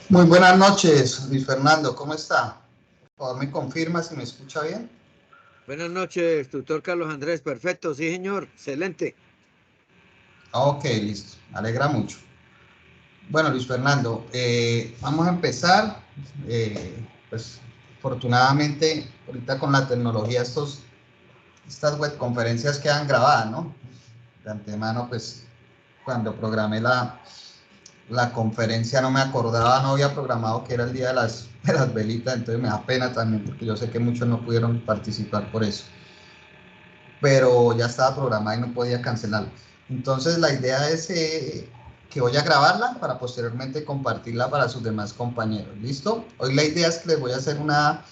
Muy buenas noches, Luis Fernando, ¿cómo está? Por favor, ¿me confirma si me escucha bien? Buenas noches, tutor Carlos Andrés. Perfecto, sí, señor. Excelente. Ok, listo, me alegra mucho. Bueno, Luis Fernando, vamos a empezar. Pues, afortunadamente, ahorita con la tecnología, estas web conferencias quedan grabadas, ¿no? De antemano, pues, cuando programé la conferencia no me acordaba, no había programado que era el día de las velitas, entonces me da pena también, porque yo sé que muchos no pudieron participar por eso. Pero ya estaba programada y no podía cancelarla. Entonces la idea es que voy a grabarla para posteriormente compartirla para sus demás compañeros. ¿Listo? Hoy la idea es que les voy a hacer una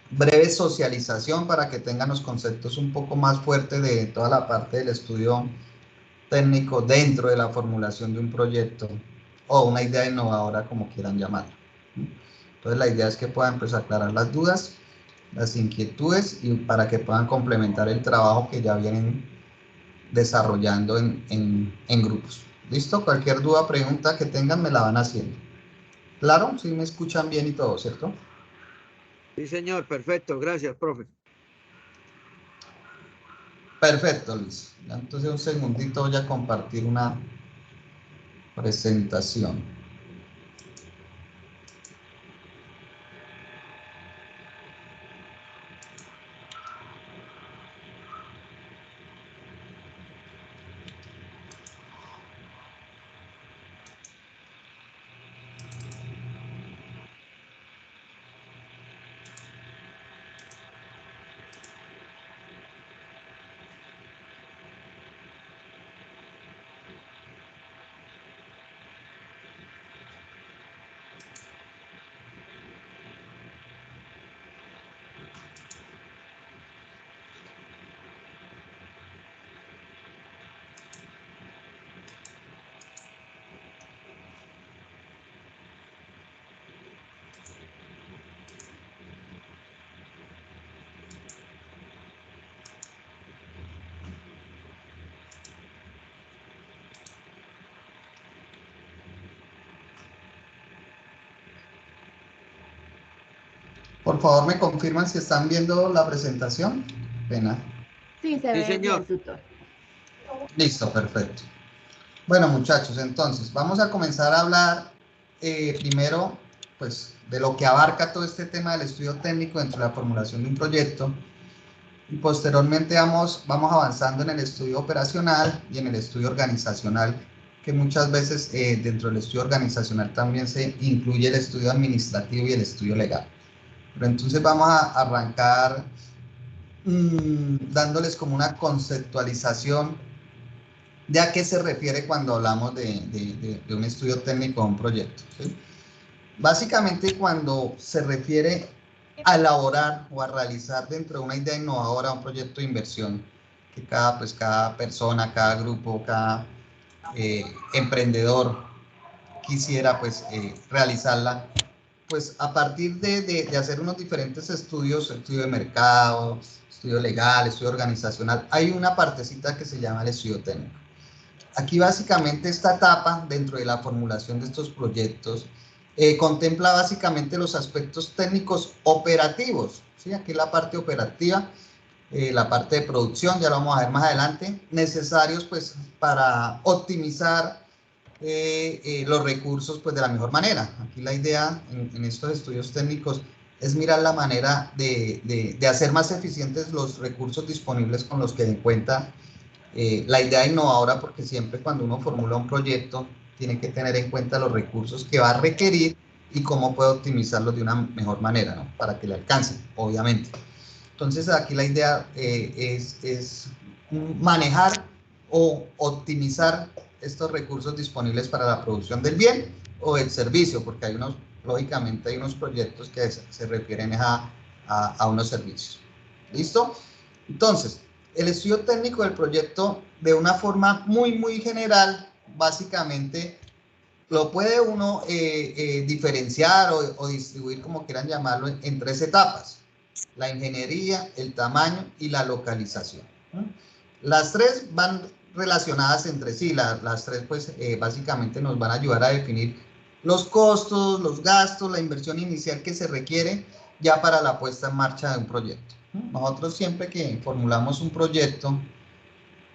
breve socialización para que tengan los conceptos un poco más fuertes de toda la parte del estudio técnico dentro de la formulación de un proyecto o una idea innovadora, como quieran llamarlo. Entonces la idea es que puedan pues aclarar las dudas, las inquietudes y para que puedan complementar el trabajo que ya vienen desarrollando en grupos. ¿Listo? Cualquier duda, pregunta que tengan me la van haciendo. Claro, sí me escuchan bien y todo, ¿cierto? Sí, señor. Perfecto. Gracias, profe. Perfecto, Luis. Ya, entonces un segundito voy a compartir una presentación. Por favor, me confirman si están viendo la presentación. Pena. Sí, se Sí, ve señor. bien, tutor. Listo, perfecto. Bueno, muchachos, entonces vamos a comenzar a hablar primero, pues, de lo que abarca todo este tema del estudio técnico dentro de la formulación de un proyecto y posteriormente vamos avanzando en el estudio operacional y en el estudio organizacional, que muchas veces dentro del estudio organizacional también se incluye el estudio administrativo y el estudio legal. Pero entonces vamos a arrancar dándoles como una conceptualización de a qué se refiere cuando hablamos de un estudio técnico o un proyecto, ¿sí? Básicamente cuando se refiere a elaborar o a realizar dentro de una idea innovadora un proyecto de inversión que cada persona, cada grupo, cada emprendedor quisiera realizarla, pues a partir de hacer unos diferentes estudios, estudio de mercado, estudio legal, estudio organizacional, hay una partecita que se llama el estudio técnico. Aquí básicamente esta etapa dentro de la formulación de estos proyectos contempla básicamente los aspectos técnicos operativos, ¿sí? Aquí la parte operativa, la parte de producción, ya lo vamos a ver más adelante, necesarios pues para optimizar los recursos pues de la mejor manera. Aquí la idea en estos estudios técnicos es mirar la manera de hacer más eficientes los recursos disponibles con los que cuenta la idea innovadora, porque siempre cuando uno formula un proyecto tiene que tener en cuenta los recursos que va a requerir y cómo puede optimizarlos de una mejor manera, ¿no? Para que le alcance, obviamente. Entonces aquí la idea es manejar o optimizar estos recursos disponibles para la producción del bien o del servicio, porque hay unos, lógicamente hay unos proyectos que se refieren a unos servicios. ¿Listo? Entonces, el estudio técnico del proyecto, de una forma muy general, básicamente lo puede uno diferenciar o distribuir, como quieran llamarlo, en tres etapas: la ingeniería, el tamaño y la localización. Las tres van relacionadas entre sí. Las tres pues básicamente nos van a ayudar a definir los costos, los gastos, la inversión inicial que se requiere ya para la puesta en marcha de un proyecto. Nosotros siempre que formulamos un proyecto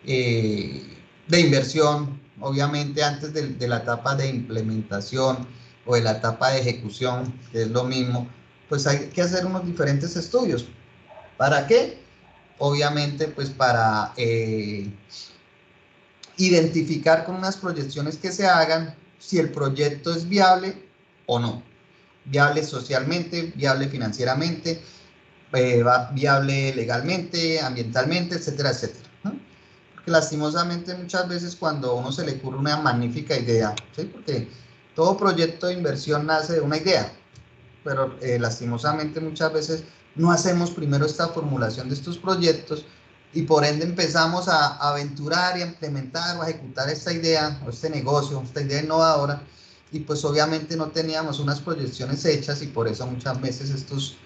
de inversión, obviamente antes de la etapa de implementación o de la etapa de ejecución, que es lo mismo, pues hay que hacer unos diferentes estudios. ¿Para qué? Obviamente, pues para identificar con unas proyecciones que se hagan si el proyecto es viable o no. Viable socialmente, viable financieramente, viable legalmente, ambientalmente, etcétera, etcétera, ¿no? Porque lastimosamente muchas veces cuando a uno se le ocurre una magnífica idea, ¿sí? Porque todo proyecto de inversión nace de una idea, pero lastimosamente muchas veces no hacemos primero esta formulación de estos proyectos y por ende empezamos a aventurar y a implementar o a ejecutar esta idea o este negocio, esta idea innovadora, y pues obviamente no teníamos unas proyecciones hechas y por eso muchas veces estos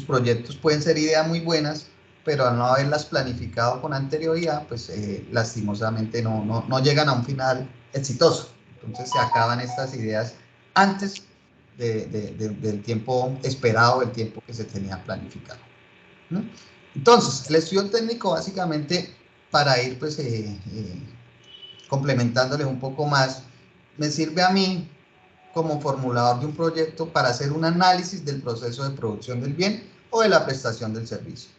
proyectos pueden ser ideas muy buenas, pero al no haberlas planificado con anterioridad, pues lastimosamente no llegan a un final exitoso. Entonces se acaban estas ideas antes del tiempo esperado, del tiempo que se tenía planificado, ¿no? Entonces, el estudio técnico básicamente, para ir pues complementándole un poco más, me sirve a mí como formulador de un proyecto para hacer un análisis del proceso de producción del bien o de la prestación del servicio.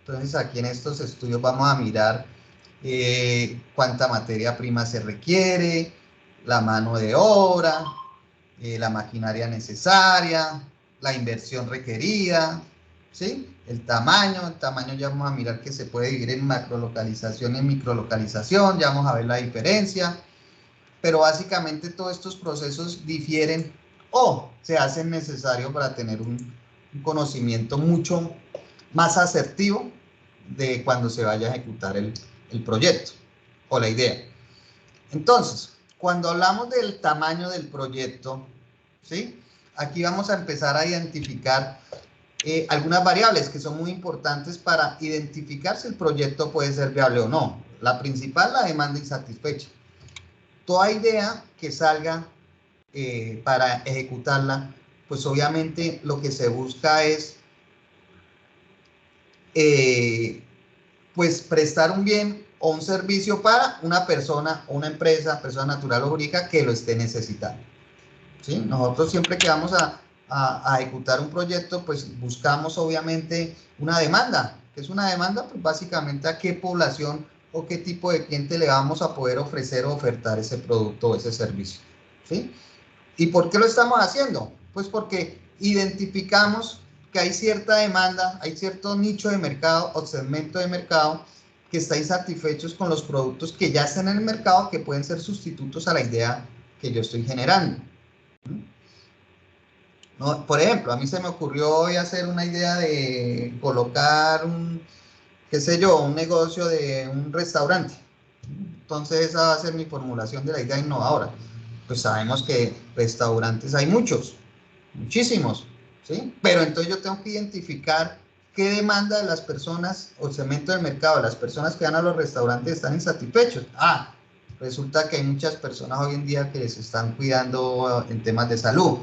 Entonces, aquí en estos estudios vamos a mirar cuánta materia prima se requiere, la mano de obra, la maquinaria necesaria, la inversión requerida, ¿sí? El tamaño ya vamos a mirar que se puede dividir en macrolocalización y en microlocalización, ya vamos a ver la diferencia, pero básicamente todos estos procesos difieren o se hacen necesarios para tener un conocimiento mucho más asertivo de cuando se vaya a ejecutar el proyecto o la idea. Entonces, cuando hablamos del tamaño del proyecto, ¿sí? Aquí vamos a empezar a identificar algunas variables que son muy importantes para identificar si el proyecto puede ser viable o no. La principal, la demanda insatisfecha. Toda idea que salga para ejecutarla, pues obviamente lo que se busca es pues prestar un bien o un servicio para una persona o una empresa, persona natural o jurídica que lo esté necesitando, ¿sí? Nosotros siempre que vamos a ejecutar un proyecto, pues buscamos obviamente una demanda. ¿Qué es una demanda? Pues básicamente a qué población o qué tipo de cliente le vamos a poder ofrecer o ofertar ese producto o ese servicio, ¿sí? ¿Y por qué lo estamos haciendo? Pues porque identificamos que hay cierta demanda, hay cierto nicho de mercado o segmento de mercado que está insatisfechos con los productos que ya están en el mercado, que pueden ser sustitutos a la idea que yo estoy generando. ¿No? Por ejemplo, a mí se me ocurrió hoy hacer una idea de colocar un, qué sé yo, un negocio de un restaurante. Entonces esa va a ser mi formulación de la idea innovadora. Pues sabemos que restaurantes hay muchos, muchísimos, ¿sí? Pero entonces yo tengo que identificar qué demanda de las personas o segmento del mercado, de las personas que van a los restaurantes están insatisfechos. Ah, resulta que hay muchas personas hoy en día que se están cuidando en temas de salud.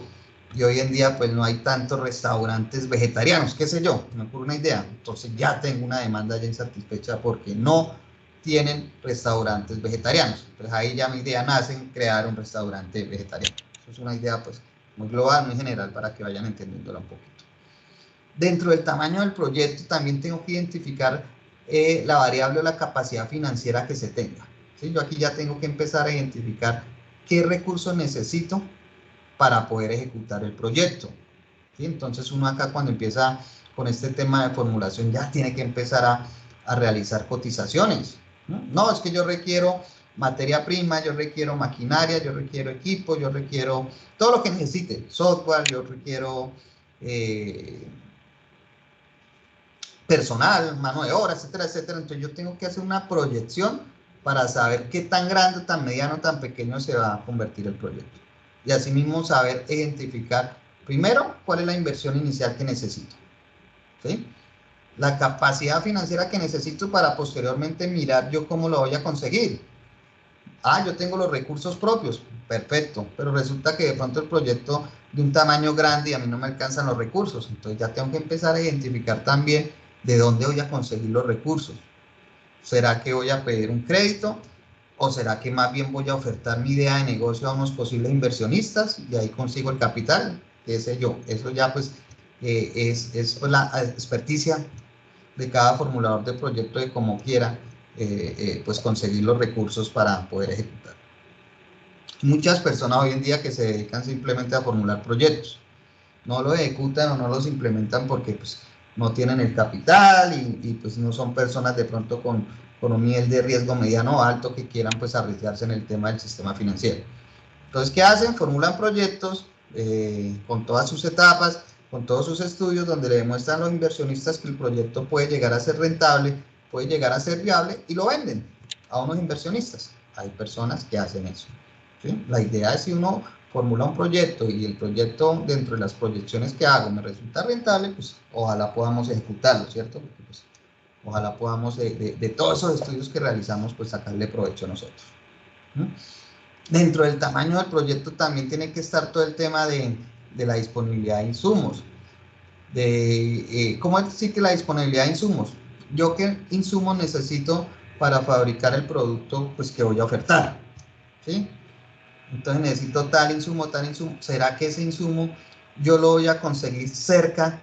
Y hoy en día pues no hay tantos restaurantes vegetarianos, qué sé yo, me ocurre una idea. Entonces ya tengo una demanda ya insatisfecha porque no tienen restaurantes vegetarianos. Entonces ahí ya mi idea nace en crear un restaurante vegetariano. Eso es una idea pues muy global, muy general para que vayan entendiéndola un poquito. Dentro del tamaño del proyecto también tengo que identificar la variable o la capacidad financiera que se tenga, ¿sí? Yo aquí ya tengo que empezar a identificar qué recursos necesito para poder ejecutar el proyecto, ¿sí? Entonces uno acá cuando empieza con este tema de formulación ya tiene que empezar a realizar cotizaciones, ¿no? No, es que yo requiero materia prima, yo requiero maquinaria, yo requiero equipo, yo requiero todo lo que necesite, software, yo requiero personal, mano de obra, etcétera, etcétera. Entonces yo tengo que hacer una proyección para saber qué tan grande, tan mediano, tan pequeño se va a convertir el proyecto. Y asimismo saber identificar, primero, cuál es la inversión inicial que necesito, ¿sí? La capacidad financiera que necesito para posteriormente mirar yo cómo lo voy a conseguir. Ah, yo tengo los recursos propios, perfecto, pero resulta que de pronto el proyecto de un tamaño grande y a mí no me alcanzan los recursos, entonces ya tengo que empezar a identificar también de dónde voy a conseguir los recursos. ¿Será que voy a pedir un crédito? ¿O será que más bien voy a ofertar mi idea de negocio a unos posibles inversionistas y ahí consigo el capital? ¿Qué sé yo? Eso ya pues es pues, la experticia de cada formulador de proyecto de cómo quiera pues conseguir los recursos para poder ejecutar. Muchas personas hoy en día que se dedican simplemente a formular proyectos, no lo ejecutan o no los implementan porque pues no tienen el capital y pues no son personas de pronto con un nivel de riesgo mediano o alto que quieran pues arriesgarse en el tema del sistema financiero. Entonces, ¿qué hacen? Formulan proyectos con todas sus etapas, con todos sus estudios, donde le demuestran a los inversionistas que el proyecto puede llegar a ser rentable, puede llegar a ser viable y lo venden a unos inversionistas. Hay personas que hacen eso, ¿sí? La idea es si uno formula un proyecto y el proyecto dentro de las proyecciones que hago me resulta rentable, pues ojalá podamos ejecutarlo, ¿cierto? Porque, pues, ojalá podamos de todos esos estudios que realizamos, pues sacarle provecho a nosotros. ¿Mm? Dentro del tamaño del proyecto también tiene que estar todo el tema de la disponibilidad de insumos. ¿Cómo es decir que la disponibilidad de insumos? Yo qué insumos necesito para fabricar el producto pues, que voy a ofertar, ¿sí? Entonces necesito tal insumo, tal insumo. ¿Será que ese insumo yo lo voy a conseguir cerca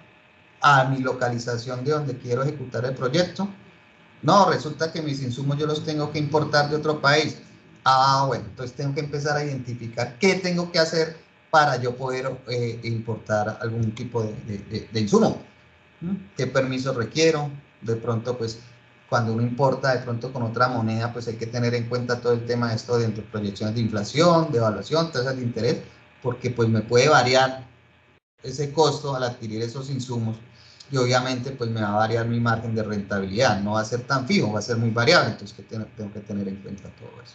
a mi localización de donde quiero ejecutar el proyecto? No, resulta que mis insumos yo los tengo que importar de otro país. Ah, bueno, entonces tengo que empezar a identificar qué tengo que hacer para yo poder importar algún tipo de insumo. ¿Qué permiso requiero? De pronto, pues, cuando uno importa de pronto con otra moneda, pues hay que tener en cuenta todo el tema de esto dentro de proyecciones de inflación, de evaluación, tasas de interés, porque pues me puede variar ese costo al adquirir esos insumos y obviamente pues me va a variar mi margen de rentabilidad, no va a ser tan fijo, va a ser muy variable, entonces tengo que tener en cuenta todo eso.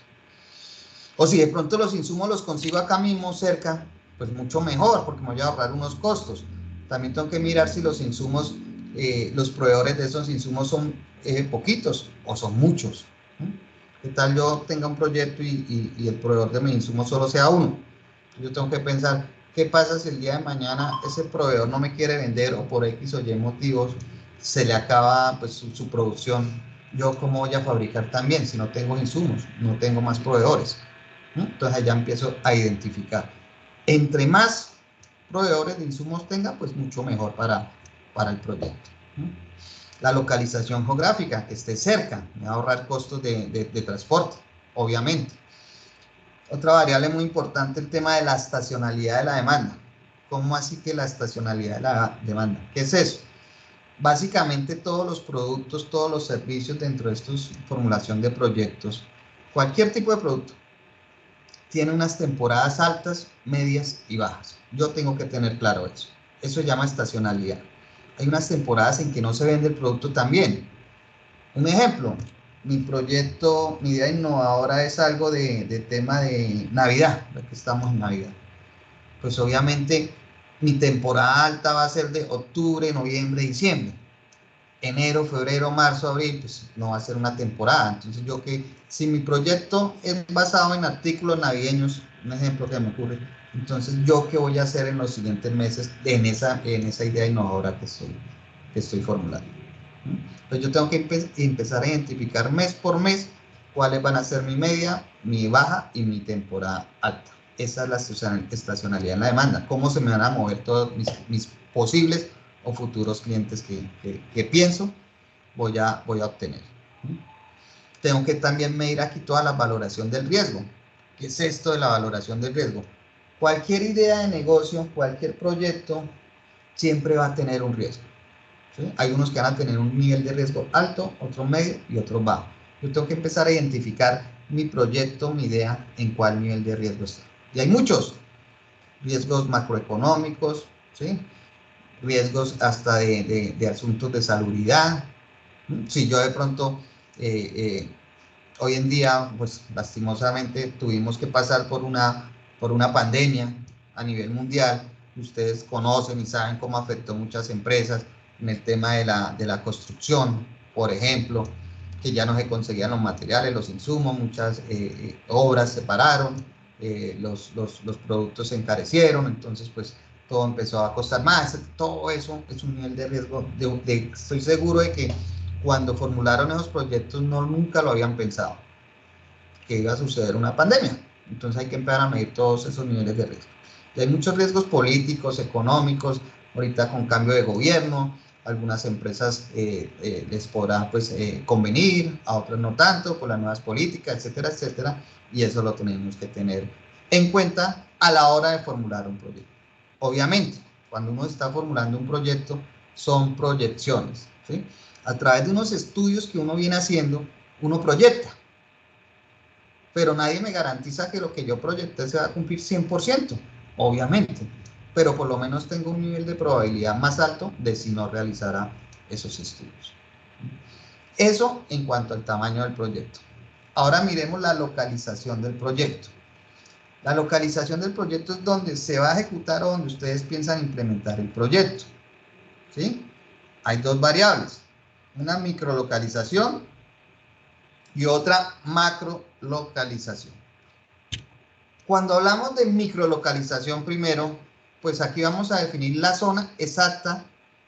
O si de pronto los insumos los consigo acá mismo cerca, pues mucho mejor, porque me voy a ahorrar unos costos. También tengo que mirar si los insumos, los proveedores de esos insumos son poquitos o son muchos. ¿Qué tal yo tenga un proyecto y el proveedor de mis insumos solo sea uno? Yo tengo que pensar, ¿qué pasa si el día de mañana ese proveedor no me quiere vender o por X o Y motivos se le acaba pues, su producción? ¿Yo cómo voy a fabricar también si no tengo insumos, no tengo más proveedores? Entonces allá empiezo a identificar. Entre más proveedores de insumos tenga, pues mucho mejor para el proyecto. La localización geográfica, que esté cerca, me va a ahorrar costos de transporte, obviamente. Otra variable muy importante, el tema de la estacionalidad de la demanda. ¿Cómo así que la estacionalidad de la demanda? ¿Qué es eso? Básicamente todos los productos, todos los servicios dentro de esta formulación de proyectos, cualquier tipo de producto, tiene unas temporadas altas, medias y bajas. Yo tengo que tener claro eso. Eso se llama estacionalidad. Hay unas temporadas en que no se vende el producto tan bien. Un ejemplo, mi proyecto, mi idea innovadora es algo de tema de Navidad, ya que estamos en Navidad. Pues obviamente mi temporada alta va a ser de octubre, noviembre, diciembre. Enero, febrero, marzo, abril, pues no va a ser una temporada. Entonces yo que, si mi proyecto es basado en artículos navideños, un ejemplo que me ocurre, entonces yo qué voy a hacer en los siguientes meses en esa idea innovadora que estoy formulando. Entonces yo tengo que empezar a identificar mes por mes cuáles van a ser mi media, mi baja y mi temporada alta. Esa es la estacionalidad en la demanda. Cómo se me van a mover todos mis posibles o futuros clientes que pienso voy a obtener. Tengo que también medir aquí toda la valoración del riesgo. ¿Qué es esto de la valoración del riesgo? Cualquier idea de negocio, cualquier proyecto, siempre va a tener un riesgo. ¿Sí? Hay unos que van a tener un nivel de riesgo alto, otro medio y otro bajo. Yo tengo que empezar a identificar mi proyecto, mi idea, en cuál nivel de riesgo está. Y hay muchos riesgos macroeconómicos, ¿sí? Riesgos hasta de asuntos de salubridad. Si yo de pronto, hoy en día, pues lastimosamente tuvimos que pasar por una pandemia a nivel mundial. Ustedes conocen y saben cómo afectó muchas empresas en el tema de la construcción, por ejemplo, que ya no se conseguían los materiales, los insumos, muchas obras se pararon. los productos se encarecieron, entonces pues todo empezó a costar más. Todo eso es un nivel de riesgo. Estoy seguro de que cuando formularon esos proyectos nunca lo habían pensado, que iba a suceder una pandemia. Entonces hay que empezar a medir todos esos niveles de riesgo. Y hay muchos riesgos políticos, económicos, ahorita con cambio de gobierno, algunas empresas les podrá pues, convenir, a otras no tanto, por las nuevas políticas, etcétera, etcétera, y eso lo tenemos que tener en cuenta a la hora de formular un proyecto. Obviamente, cuando uno está formulando un proyecto, son proyecciones, ¿sí? A través de unos estudios que uno viene haciendo, uno proyecta, pero nadie me garantiza que lo que yo proyecté se va a cumplir 100%, obviamente, pero por lo menos tengo un nivel de probabilidad más alto de si no realizara esos estudios. Eso en cuanto al tamaño del proyecto. Ahora miremos la localización del proyecto. La localización del proyecto es donde se va a ejecutar o donde ustedes piensan implementar el proyecto, ¿sí? Hay dos variables, una microlocalización y otra macrolocalización. Cuando hablamos de microlocalización primero, pues aquí vamos a definir la zona exacta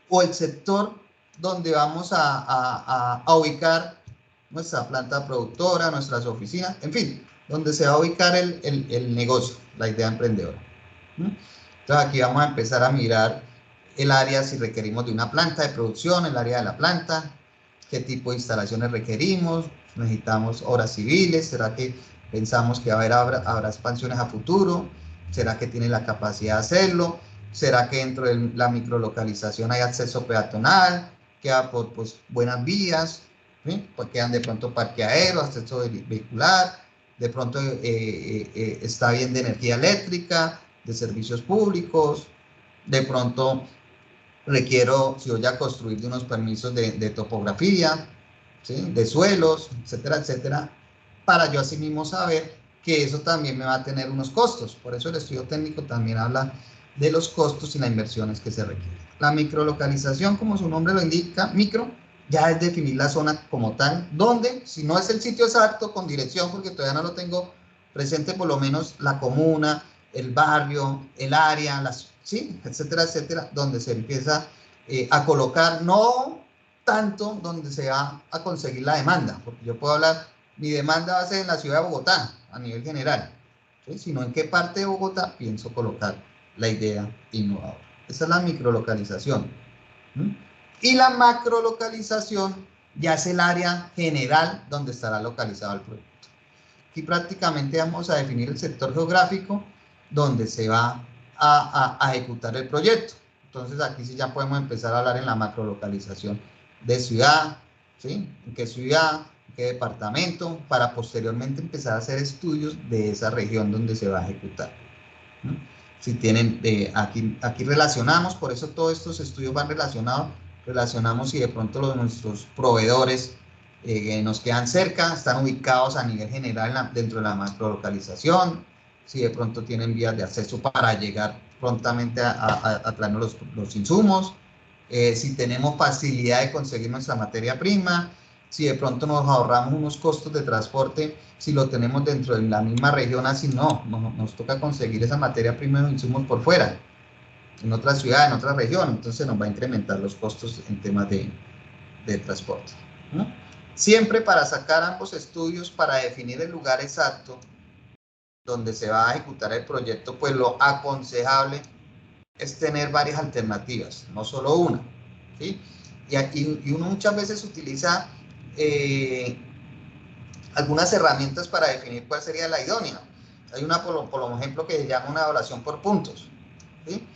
o el sector donde vamos a ubicar nuestra planta productora, nuestras oficinas, en fin, donde se va a ubicar el negocio, la idea emprendedora. Entonces aquí vamos a empezar a mirar el área, si requerimos de una planta de producción, el área de la planta, qué tipo de instalaciones requerimos, necesitamos obras civiles, será que pensamos que habrá expansiones a futuro, será que tiene la capacidad de hacerlo, será que dentro de la microlocalización hay acceso peatonal, queda por pues, buenas vías, ¿sí? Pues quedan de pronto parqueaderos, acceso vehicular, de pronto está bien de energía eléctrica, de servicios públicos, de pronto requiero, si voy a construir, de unos permisos de topografía, ¿sí? De suelos, etcétera, etcétera, para yo así mismo saber que eso también me va a tener unos costos. Por eso el estudio técnico también habla de los costos y las inversiones que se requieren. La microlocalización, como su nombre lo indica, micro, ya es definir la zona como tal, donde, si no es el sitio exacto con dirección, porque todavía no lo tengo presente, por lo menos la comuna, el barrio, el área, ¿sí? Etcétera, etcétera, donde se empieza a colocar, no tanto donde se va a conseguir la demanda, porque yo puedo hablar, mi demanda va a ser en la ciudad de Bogotá, a nivel general, ¿sí? Sino en qué parte de Bogotá pienso colocar la idea innovadora. Esa es la microlocalización. Y la macrolocalización ya es el área general donde estará localizado el proyecto. Aquí prácticamente vamos a definir el sector geográfico donde se va a ejecutar el proyecto. Entonces aquí sí ya podemos empezar a hablar en la macrolocalización de ciudad, ¿sí? ¿En qué ciudad? ¿En qué departamento? Para posteriormente empezar a hacer estudios de esa región donde se va a ejecutar. Si tienen, aquí relacionamos, por eso todos estos estudios van relacionamos si de pronto nuestros proveedores nos quedan cerca, están ubicados a nivel general dentro de la macrolocalización, si de pronto tienen vías de acceso para llegar prontamente a traernos los insumos, si tenemos facilidad de conseguir nuestra materia prima, si de pronto nos ahorramos unos costos de transporte, si lo tenemos dentro de la misma región, así nos toca conseguir esa materia prima y insumos por fuera, en otra ciudad, en otra región, entonces nos va a incrementar los costos en temas de transporte, ¿no? Siempre para sacar ambos estudios, para definir el lugar exacto donde se va a ejecutar el proyecto, pues lo aconsejable es tener varias alternativas, no solo una, ¿sí? Y uno muchas veces utiliza algunas herramientas para definir cuál sería la idónea. Hay una, por ejemplo, que se llama una evaluación por puntos, ¿sí?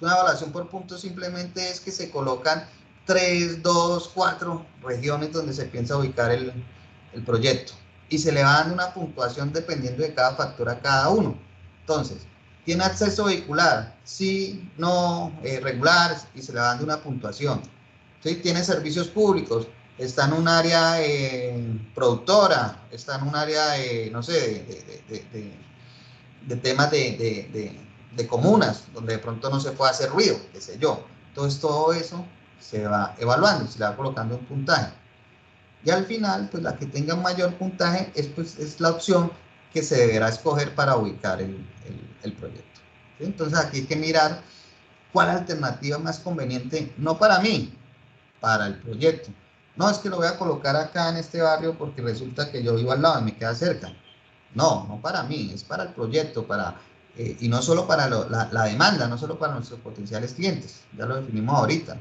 Una evaluación por puntos simplemente es que se colocan 3, 2, 4 regiones donde se piensa ubicar el proyecto y se le va dando una puntuación dependiendo de cada factor a cada uno. Entonces, ¿tiene acceso vehicular? Sí, no, regular, y se le va dando una puntuación. ¿Sí? ¿Tiene servicios públicos? Está en un área productora, está en un área, no sé, de temas de comunas, donde de pronto no se puede hacer ruido, qué sé yo. Entonces todo eso se va evaluando, se le va colocando un puntaje. Y al final, pues la que tenga mayor puntaje es la opción que se deberá escoger para ubicar el proyecto. ¿Sí? Entonces aquí hay que mirar cuál alternativa es más conveniente, no para mí, para el proyecto. No, es que lo voy a colocar acá en este barrio porque resulta que yo vivo al lado y me queda cerca. No, no para mí, es para el proyecto, y no solo para la demanda, no solo para nuestros potenciales clientes, ya lo definimos ahorita,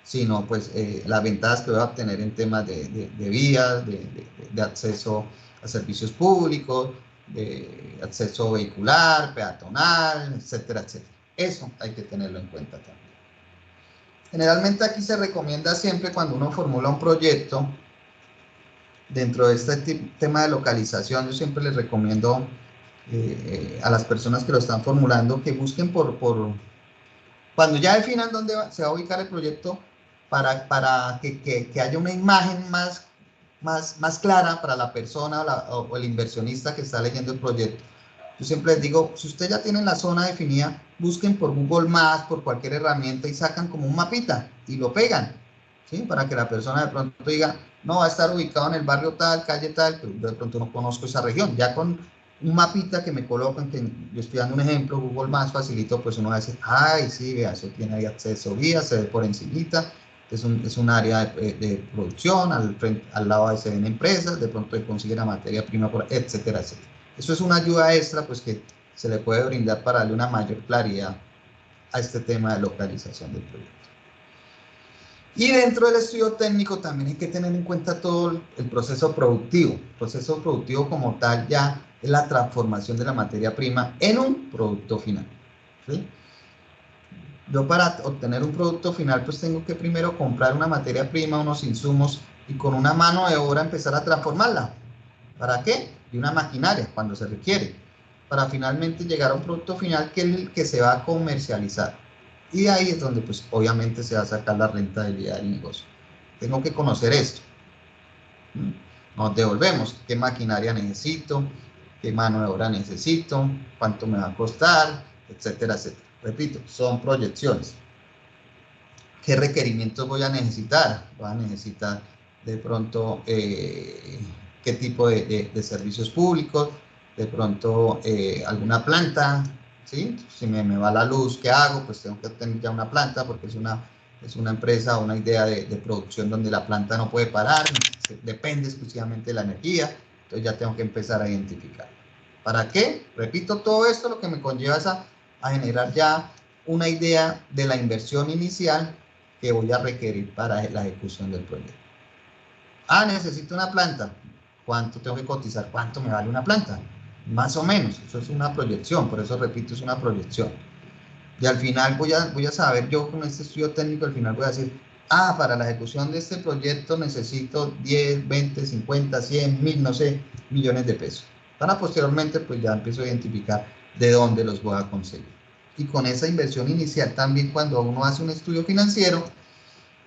sino pues las ventajas que voy a obtener en temas de vías, de acceso a servicios públicos, de acceso vehicular, peatonal, etcétera, etcétera. Eso hay que tenerlo en cuenta también. Generalmente aquí se recomienda siempre cuando uno formula un proyecto, dentro de este tema de localización, yo siempre les recomiendo a las personas que lo están formulando que busquen cuando ya definan dónde se va a ubicar el proyecto, para que haya una imagen más clara para la persona o el inversionista que está leyendo el proyecto. Yo siempre les digo, si usted ya tiene la zona definida, busquen por Google Maps, por cualquier herramienta y sacan como un mapita y lo pegan, ¿sí? Para que la persona de pronto diga, no, va a estar ubicado en el barrio tal, calle tal, pero yo de pronto no conozco esa región. Ya con un mapita que me colocan, que yo estoy dando un ejemplo, Google Maps facilito, pues uno va a decir, ay, sí, vea, eso tiene ahí acceso vía, se ve por encimita, es un área de producción, al lado se ven empresas, de pronto consigue la materia prima, etcétera, etcétera. Eso es una ayuda extra pues que se le puede brindar para darle una mayor claridad a este tema de localización del proyecto. Y dentro del estudio técnico también hay que tener en cuenta todo el proceso productivo. El proceso productivo como tal ya es la transformación de la materia prima en un producto final, ¿sí? Yo para obtener un producto final pues tengo que primero comprar una materia prima, unos insumos y con una mano de obra empezar a transformarla. ¿Para qué? Y una maquinaria cuando se requiere, para finalmente llegar a un producto final que es el que se va a comercializar. Y de ahí es donde pues obviamente se va a sacar la rentabilidad del negocio. Tengo que conocer esto. Nos devolvemos, qué maquinaria necesito, qué mano de obra necesito, cuánto me va a costar, etcétera, etcétera. Repito, son proyecciones. ¿Qué requerimientos voy a necesitar? Voy a necesitar de pronto qué tipo de servicios públicos, de pronto alguna planta, ¿sí? Si me va la luz, ¿qué hago? Pues tengo que tener ya una planta porque es una empresa o una idea de producción donde la planta no puede parar, depende exclusivamente de la energía, entonces ya tengo que empezar a identificar. ¿Para qué? Repito, todo esto lo que me conlleva es a generar ya una idea de la inversión inicial que voy a requerir para la ejecución del proyecto. Ah, necesito una planta. ¿Cuánto tengo que cotizar? ¿Cuánto me vale una planta? Más o menos, eso es una proyección, por eso repito, es una proyección. Y al final voy a saber yo con este estudio técnico, al final voy a decir, ah, para la ejecución de este proyecto necesito 10, 20, 50, 100, 1000, no sé, millones de pesos. Para posteriormente, pues ya empiezo a identificar de dónde los voy a conseguir. Y con esa inversión inicial también cuando uno hace un estudio financiero,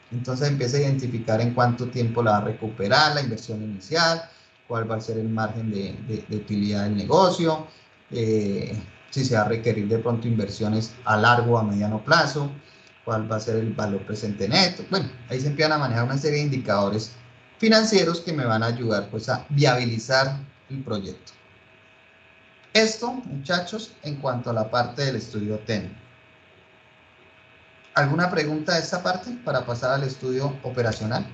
entonces empieza a identificar en cuánto tiempo la va a recuperar la inversión inicial, cuál va a ser el margen de utilidad del negocio, si se va a requerir de pronto inversiones a largo o a mediano plazo, cuál va a ser el valor presente neto. Bueno, ahí se empiezan a manejar una serie de indicadores financieros que me van a ayudar pues a viabilizar el proyecto. Esto, muchachos, en cuanto a la parte del estudio técnico. ¿Alguna pregunta de esta parte para pasar al estudio operacional?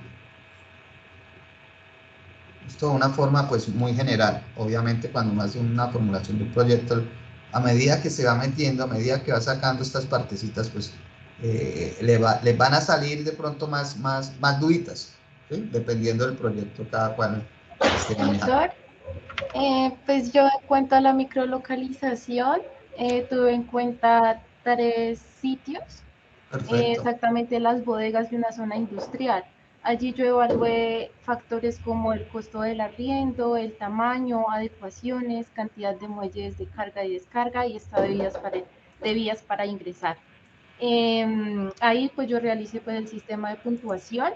Esto de una forma pues muy general. Obviamente cuando uno hace una formulación de un proyecto, a medida que se va metiendo, a medida que va sacando estas partecitas, pues les van a salir de pronto más duditas, ¿sí? Dependiendo del proyecto cada cual esté manejando. Doctor, pues yo en cuanto a la microlocalización, tuve en cuenta 3 sitios, Perfecto. exactamente las bodegas de una zona industrial. Allí yo evalué factores como el costo del arriendo, el tamaño, adecuaciones, cantidad de muelles de carga y descarga y estado de vías para ingresar. Ahí pues yo realicé pues el sistema de puntuación,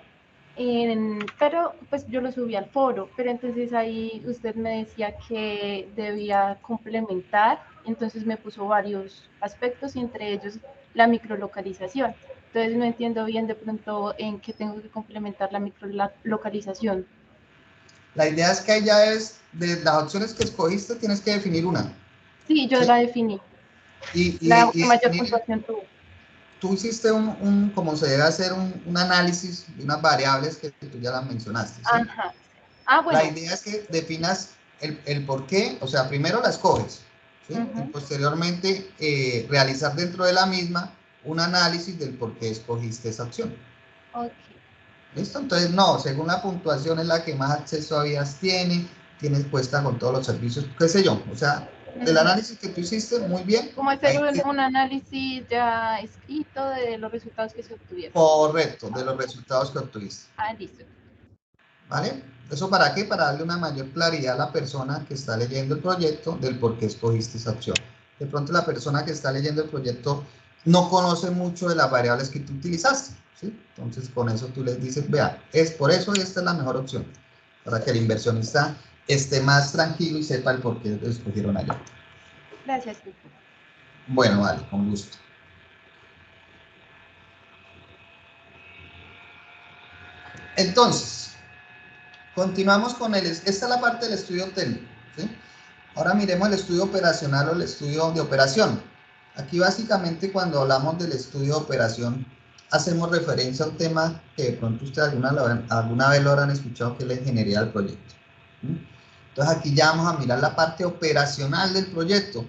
pero pues yo lo subí al foro, pero entonces ahí usted me decía que debía complementar, entonces me puso varios aspectos y entre ellos la microlocalización. Entonces no entiendo bien de pronto en qué tengo que complementar la microlocalización. La idea es que ahí ya es, de las opciones que escogiste, tienes que definir una. Sí, yo ¿Sí? la definí. Y La que mayor definir, puntuación tuvo. tú hiciste como se debe hacer un análisis de unas variables que tú ya las mencionaste, ¿sí? Ajá. Ah, La bueno. idea es que definas el por qué, o sea, primero la escoges, ¿sí? Y posteriormente realizar dentro de la misma un análisis del por qué escogiste esa opción. Ok. ¿Listo? Entonces, no, según la puntuación es la que más acceso a vías tiene, tienes puesta con todos los servicios, qué sé yo, o sea, del análisis que tú hiciste, muy bien. Como hacer un análisis ya escrito de los resultados que se obtuvieron. Correcto, de los resultados que obtuviste. Ah, listo. ¿Vale? ¿Eso para qué? Para darle una mayor claridad a la persona que está leyendo el proyecto del por qué escogiste esa opción. De pronto la persona que está leyendo el proyecto no conoce mucho de las variables que tú utilizaste, ¿sí? Entonces con eso tú les dices, vea, es por eso esta es la mejor opción, para que el inversionista esté más tranquilo y sepa el por qué lo escogieron allá. Gracias, doctor. Bueno, vale, con gusto. Entonces, continuamos con esta es la parte del estudio técnico, ¿sí? Ahora miremos el estudio operacional o el estudio de operación. Aquí básicamente cuando hablamos del estudio de operación hacemos referencia a un tema que de pronto ustedes alguna vez lo habrán escuchado, que es la ingeniería del proyecto. Entonces aquí ya vamos a mirar la parte operacional del proyecto,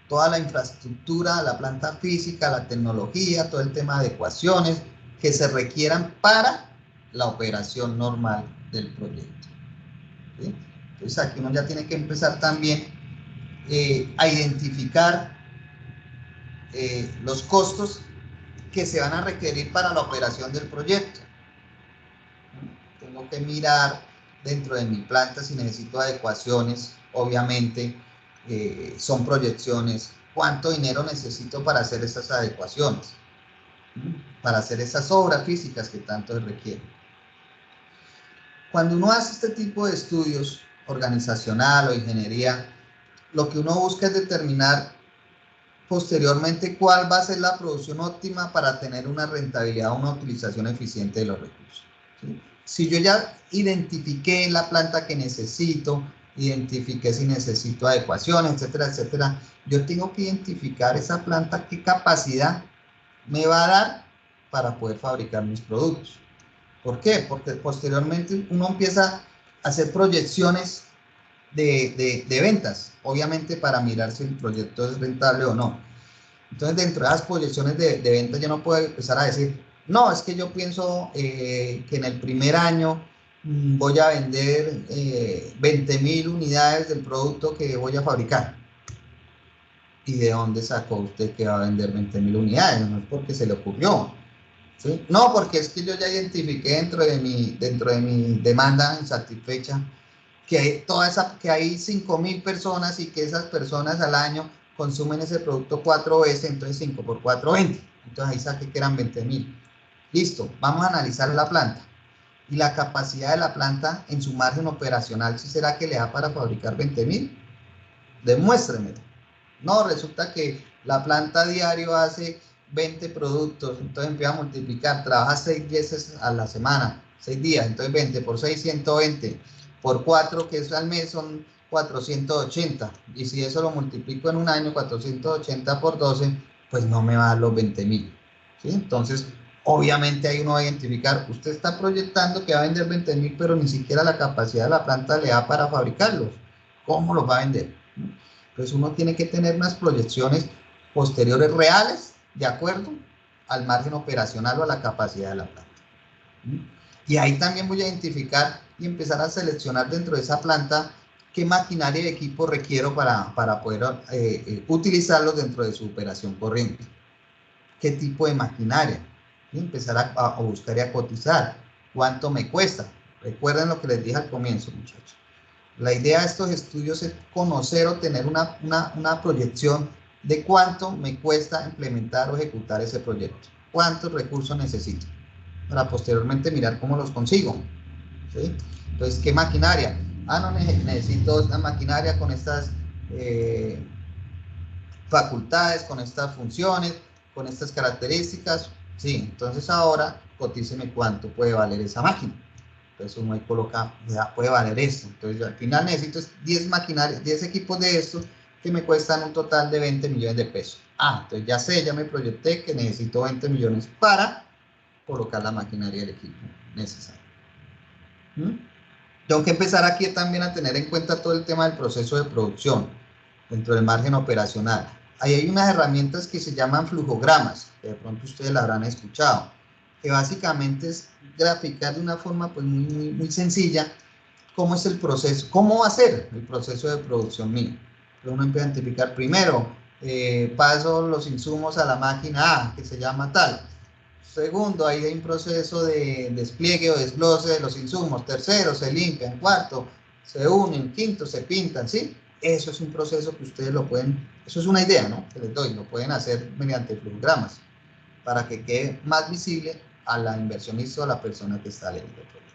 toda la infraestructura, la planta física, la tecnología, todo el tema de ecuaciones que se requieran para la operación normal del proyecto. ¿Sí? Entonces aquí uno ya tiene que empezar también a identificar los costos que se van a requerir para la operación del proyecto. Tengo que mirar dentro de mi planta si necesito adecuaciones, obviamente son proyecciones, cuánto dinero necesito para hacer esas adecuaciones, para hacer esas obras físicas que tanto se requieren. Cuando uno hace este tipo de estudios organizacional o ingeniería, lo que uno busca es determinar posteriormente cuál va a ser la producción óptima para tener una rentabilidad o una utilización eficiente de los recursos, ¿sí? Si yo ya identifiqué la planta que necesito, identifiqué si necesito adecuaciones, etcétera, etcétera, yo tengo que identificar esa planta qué capacidad me va a dar para poder fabricar mis productos. ¿Por qué? Porque posteriormente uno empieza a hacer proyecciones de ventas, obviamente para mirar si el proyecto es rentable o no. Entonces, dentro de las proyecciones de ventas, yo no puedo empezar a decir, no, es que yo pienso que en el primer año voy a vender 20.000 unidades del producto que voy a fabricar. ¿Y de dónde sacó usted que va a vender 20.000 unidades? No es porque se le ocurrió, ¿sí? No, porque es que yo ya identifiqué dentro de mi demanda insatisfecha que hay 5.000 personas y que esas personas al año consumen ese producto 4 veces, entonces 5 por 4, 20. Entonces ahí saqué que eran 20.000. Listo, vamos a analizar la planta. Y la capacidad de la planta en su margen operacional, ¿sí será que le da para fabricar 20.000? Demuéstremelo. No, resulta que la planta diario hace 20 productos, entonces empieza a multiplicar, trabaja 6 veces a la semana, 6 días, entonces 20 por 6, 120, por 4, que es al mes, son 480, y si eso lo multiplico en un año, 480 por 12, pues no me va a dar los 20.000, ¿sí? Entonces, obviamente ahí uno va a identificar, usted está proyectando que va a vender 20.000, pero ni siquiera la capacidad de la planta le da para fabricarlos. ¿Cómo los va a vender? Entonces uno tiene que tener unas proyecciones posteriores reales de acuerdo al margen operacional o a la capacidad de la planta. Y ahí también voy a identificar y empezar a seleccionar dentro de esa planta qué maquinaria y equipo requiero para poder utilizarlos dentro de su operación corriente. ¿Qué tipo de maquinaria? Y empezar a buscar y a cotizar. ¿Cuánto me cuesta? Recuerden lo que les dije al comienzo, muchachos. La idea de estos estudios es conocer o tener una proyección de cuánto me cuesta implementar o ejecutar ese proyecto, cuántos recursos necesito, para posteriormente mirar cómo los consigo, ¿sí? Entonces, ¿qué maquinaria? Ah, no, necesito esta maquinaria con estas facultades, con estas funciones, con estas características, sí, entonces ahora cotíceme cuánto puede valer esa máquina. Entonces uno ahí coloca, ya puede valer esto. Entonces yo al final necesito 10 maquinarias, 10 equipos de estos que me cuestan un total de 20 millones de pesos. Entonces ya sé, ya me proyecté que necesito 20 millones para colocar la maquinaria del equipo necesario. Tengo que empezar aquí también a tener en cuenta todo el tema del proceso de producción dentro del margen operacional. Ahí hay unas herramientas que se llaman flujogramas, que de pronto ustedes la habrán escuchado, que básicamente es graficar de una forma pues muy sencilla cómo es el proceso, cómo va a ser el proceso de producción mío. Entonces uno empieza a identificar primero, paso los insumos a la máquina A, que se llama tal. Segundo, ahí hay un proceso de despliegue o desglose de los insumos. Tercero, se limpian. Cuarto, se unen. Quinto, se pintan, ¿sí? Eso es un proceso que ustedes lo pueden, eso es una idea, ¿no? Que les doy, lo pueden hacer mediante flujogramas para que quede más visible a la inversionista o a la persona que está leyendo el proyecto.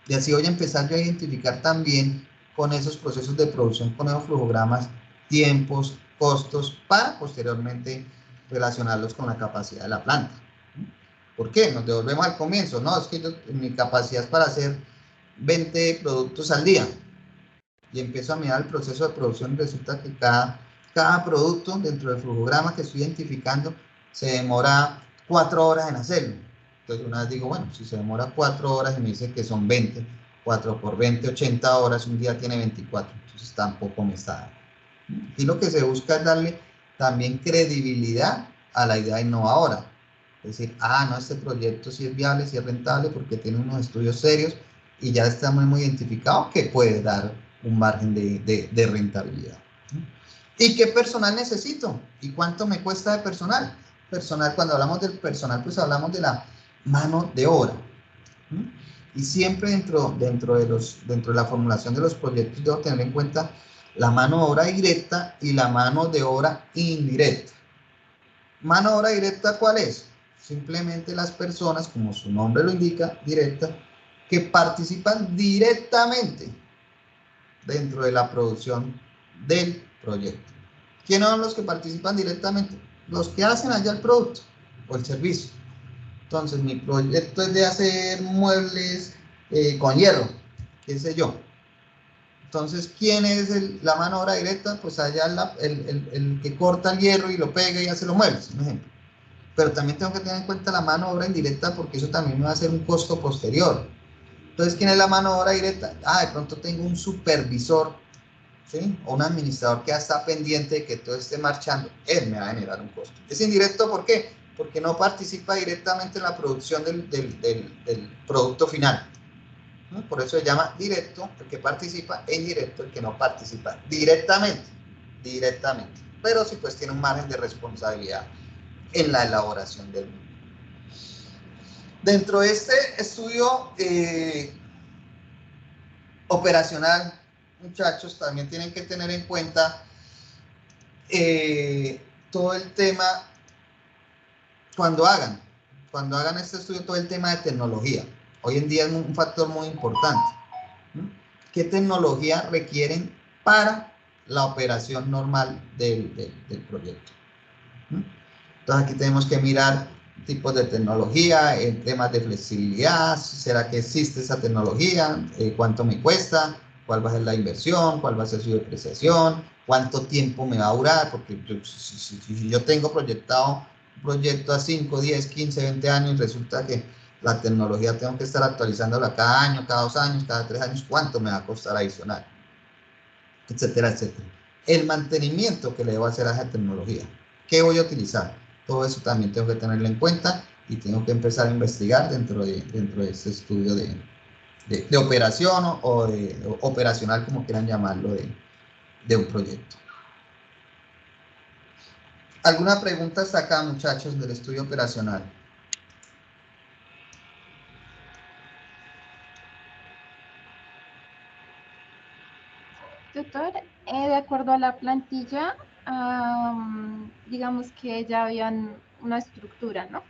Y así voy a empezar yo a identificar también con esos procesos de producción, con esos flujogramas, tiempos, costos, para posteriormente relacionarlos con la capacidad de la planta. ¿Por qué? Nos devolvemos al comienzo. No, es que mi capacidad es para hacer 20 productos al día. Y empiezo a mirar el proceso de producción y resulta que cada producto dentro del flujograma que estoy identificando se demora 4 horas en hacerlo. Entonces una vez digo, bueno, si se demora 4 horas y me dice que son 20, 4 por 20, 80 horas, un día tiene 24. Entonces tampoco me está dando. Y lo que se busca es darle también credibilidad a la idea innovadora. Es decir, no, este proyecto sí es viable, sí es rentable porque tiene unos estudios serios y ya está muy identificado que puede dar un margen de rentabilidad. ¿Y qué personal necesito? ¿Y cuánto me cuesta de personal? Cuando hablamos del personal, pues hablamos de la mano de obra. Y siempre dentro de la formulación de los proyectos debo tener en cuenta la mano de obra directa y la mano de obra indirecta. Mano de obra directa, ¿cuál es? Simplemente las personas, como su nombre lo indica, directa, que participan directamente dentro de la producción del proyecto. ¿Quiénes son los que participan directamente? Los que hacen allá el producto o el servicio. Entonces, mi proyecto es de hacer muebles con hierro, qué sé yo. Entonces, ¿quién es la mano de obra directa? Pues allá el que corta el hierro y lo pega y hace los muebles, un ejemplo. Pero también tengo que tener en cuenta la mano de obra indirecta porque eso también me va a hacer un costo posterior. Entonces, ¿quién es la mano de obra directa? De pronto tengo un supervisor, ¿sí? O un administrador que ya está pendiente de que todo esté marchando. Él me va a generar un costo. Es indirecto, ¿por qué? Porque no participa directamente en la producción del producto final. ¿No? Por eso se llama directo el que participa, e indirecto el que no participa directamente. Pero sí pues tiene un margen de responsabilidad en la elaboración del mismo. Dentro de este estudio operacional, muchachos, también tienen que tener en cuenta todo el tema, cuando hagan este estudio, todo el tema de tecnología. Hoy en día es un factor muy importante. ¿Qué tecnología requieren para la operación normal del proyecto? Entonces aquí tenemos que mirar tipos de tecnología, temas de flexibilidad, ¿será que existe esa tecnología? ¿Cuánto me cuesta? ¿Cuál va a ser la inversión? ¿Cuál va a ser su depreciación? ¿Cuánto tiempo me va a durar? Porque si yo tengo proyectado un proyecto a 5, 10, 15, 20 años, resulta que la tecnología tengo que estar actualizándola cada año, cada 2 años, cada 3 años, ¿cuánto me va a costar adicional? Etcétera, etcétera. El mantenimiento que le debo hacer a esa tecnología. ¿Qué voy a utilizar? Todo eso también tengo que tenerlo en cuenta y tengo que empezar a investigar dentro de este estudio de operación o de operacional, como quieran llamarlo, de un proyecto. ¿Alguna pregunta hasta acá, muchachos, del estudio operacional? Tutor, de acuerdo a la plantilla, digamos que ya habían una estructura, ¿no?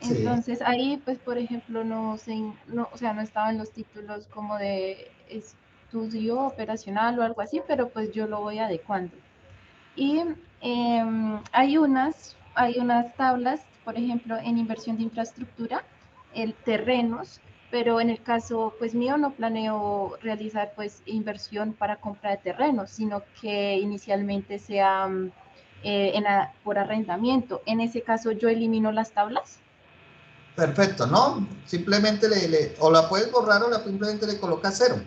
Sí. Entonces ahí, pues, por ejemplo, o sea, no estaban los títulos como de estudio operacional o algo así, pero pues yo lo voy adecuando. Y hay unas tablas, por ejemplo, en inversión de infraestructura, terrenos, pero en el caso pues mío no planeo realizar pues inversión para compra de terrenos, sino que inicialmente sea por arrendamiento. En ese caso yo elimino las tablas. Perfecto, ¿no? Simplemente o la puedes borrar o simplemente le colocas cero.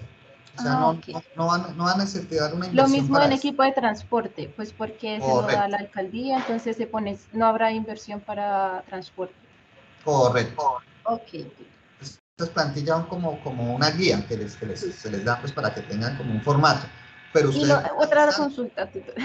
O sea, Ah, ok. no va a necesitar una Lo inversión mismo para en eso. equipo de transporte, pues porque se lo da a Correcto, la alcaldía, entonces se pone, no habrá inversión para transporte. correcto. Ok. Estas plantillas son como una guía se les da pues para que tengan como un formato. Pero Y ustedes otra realizan, consulta, tutor.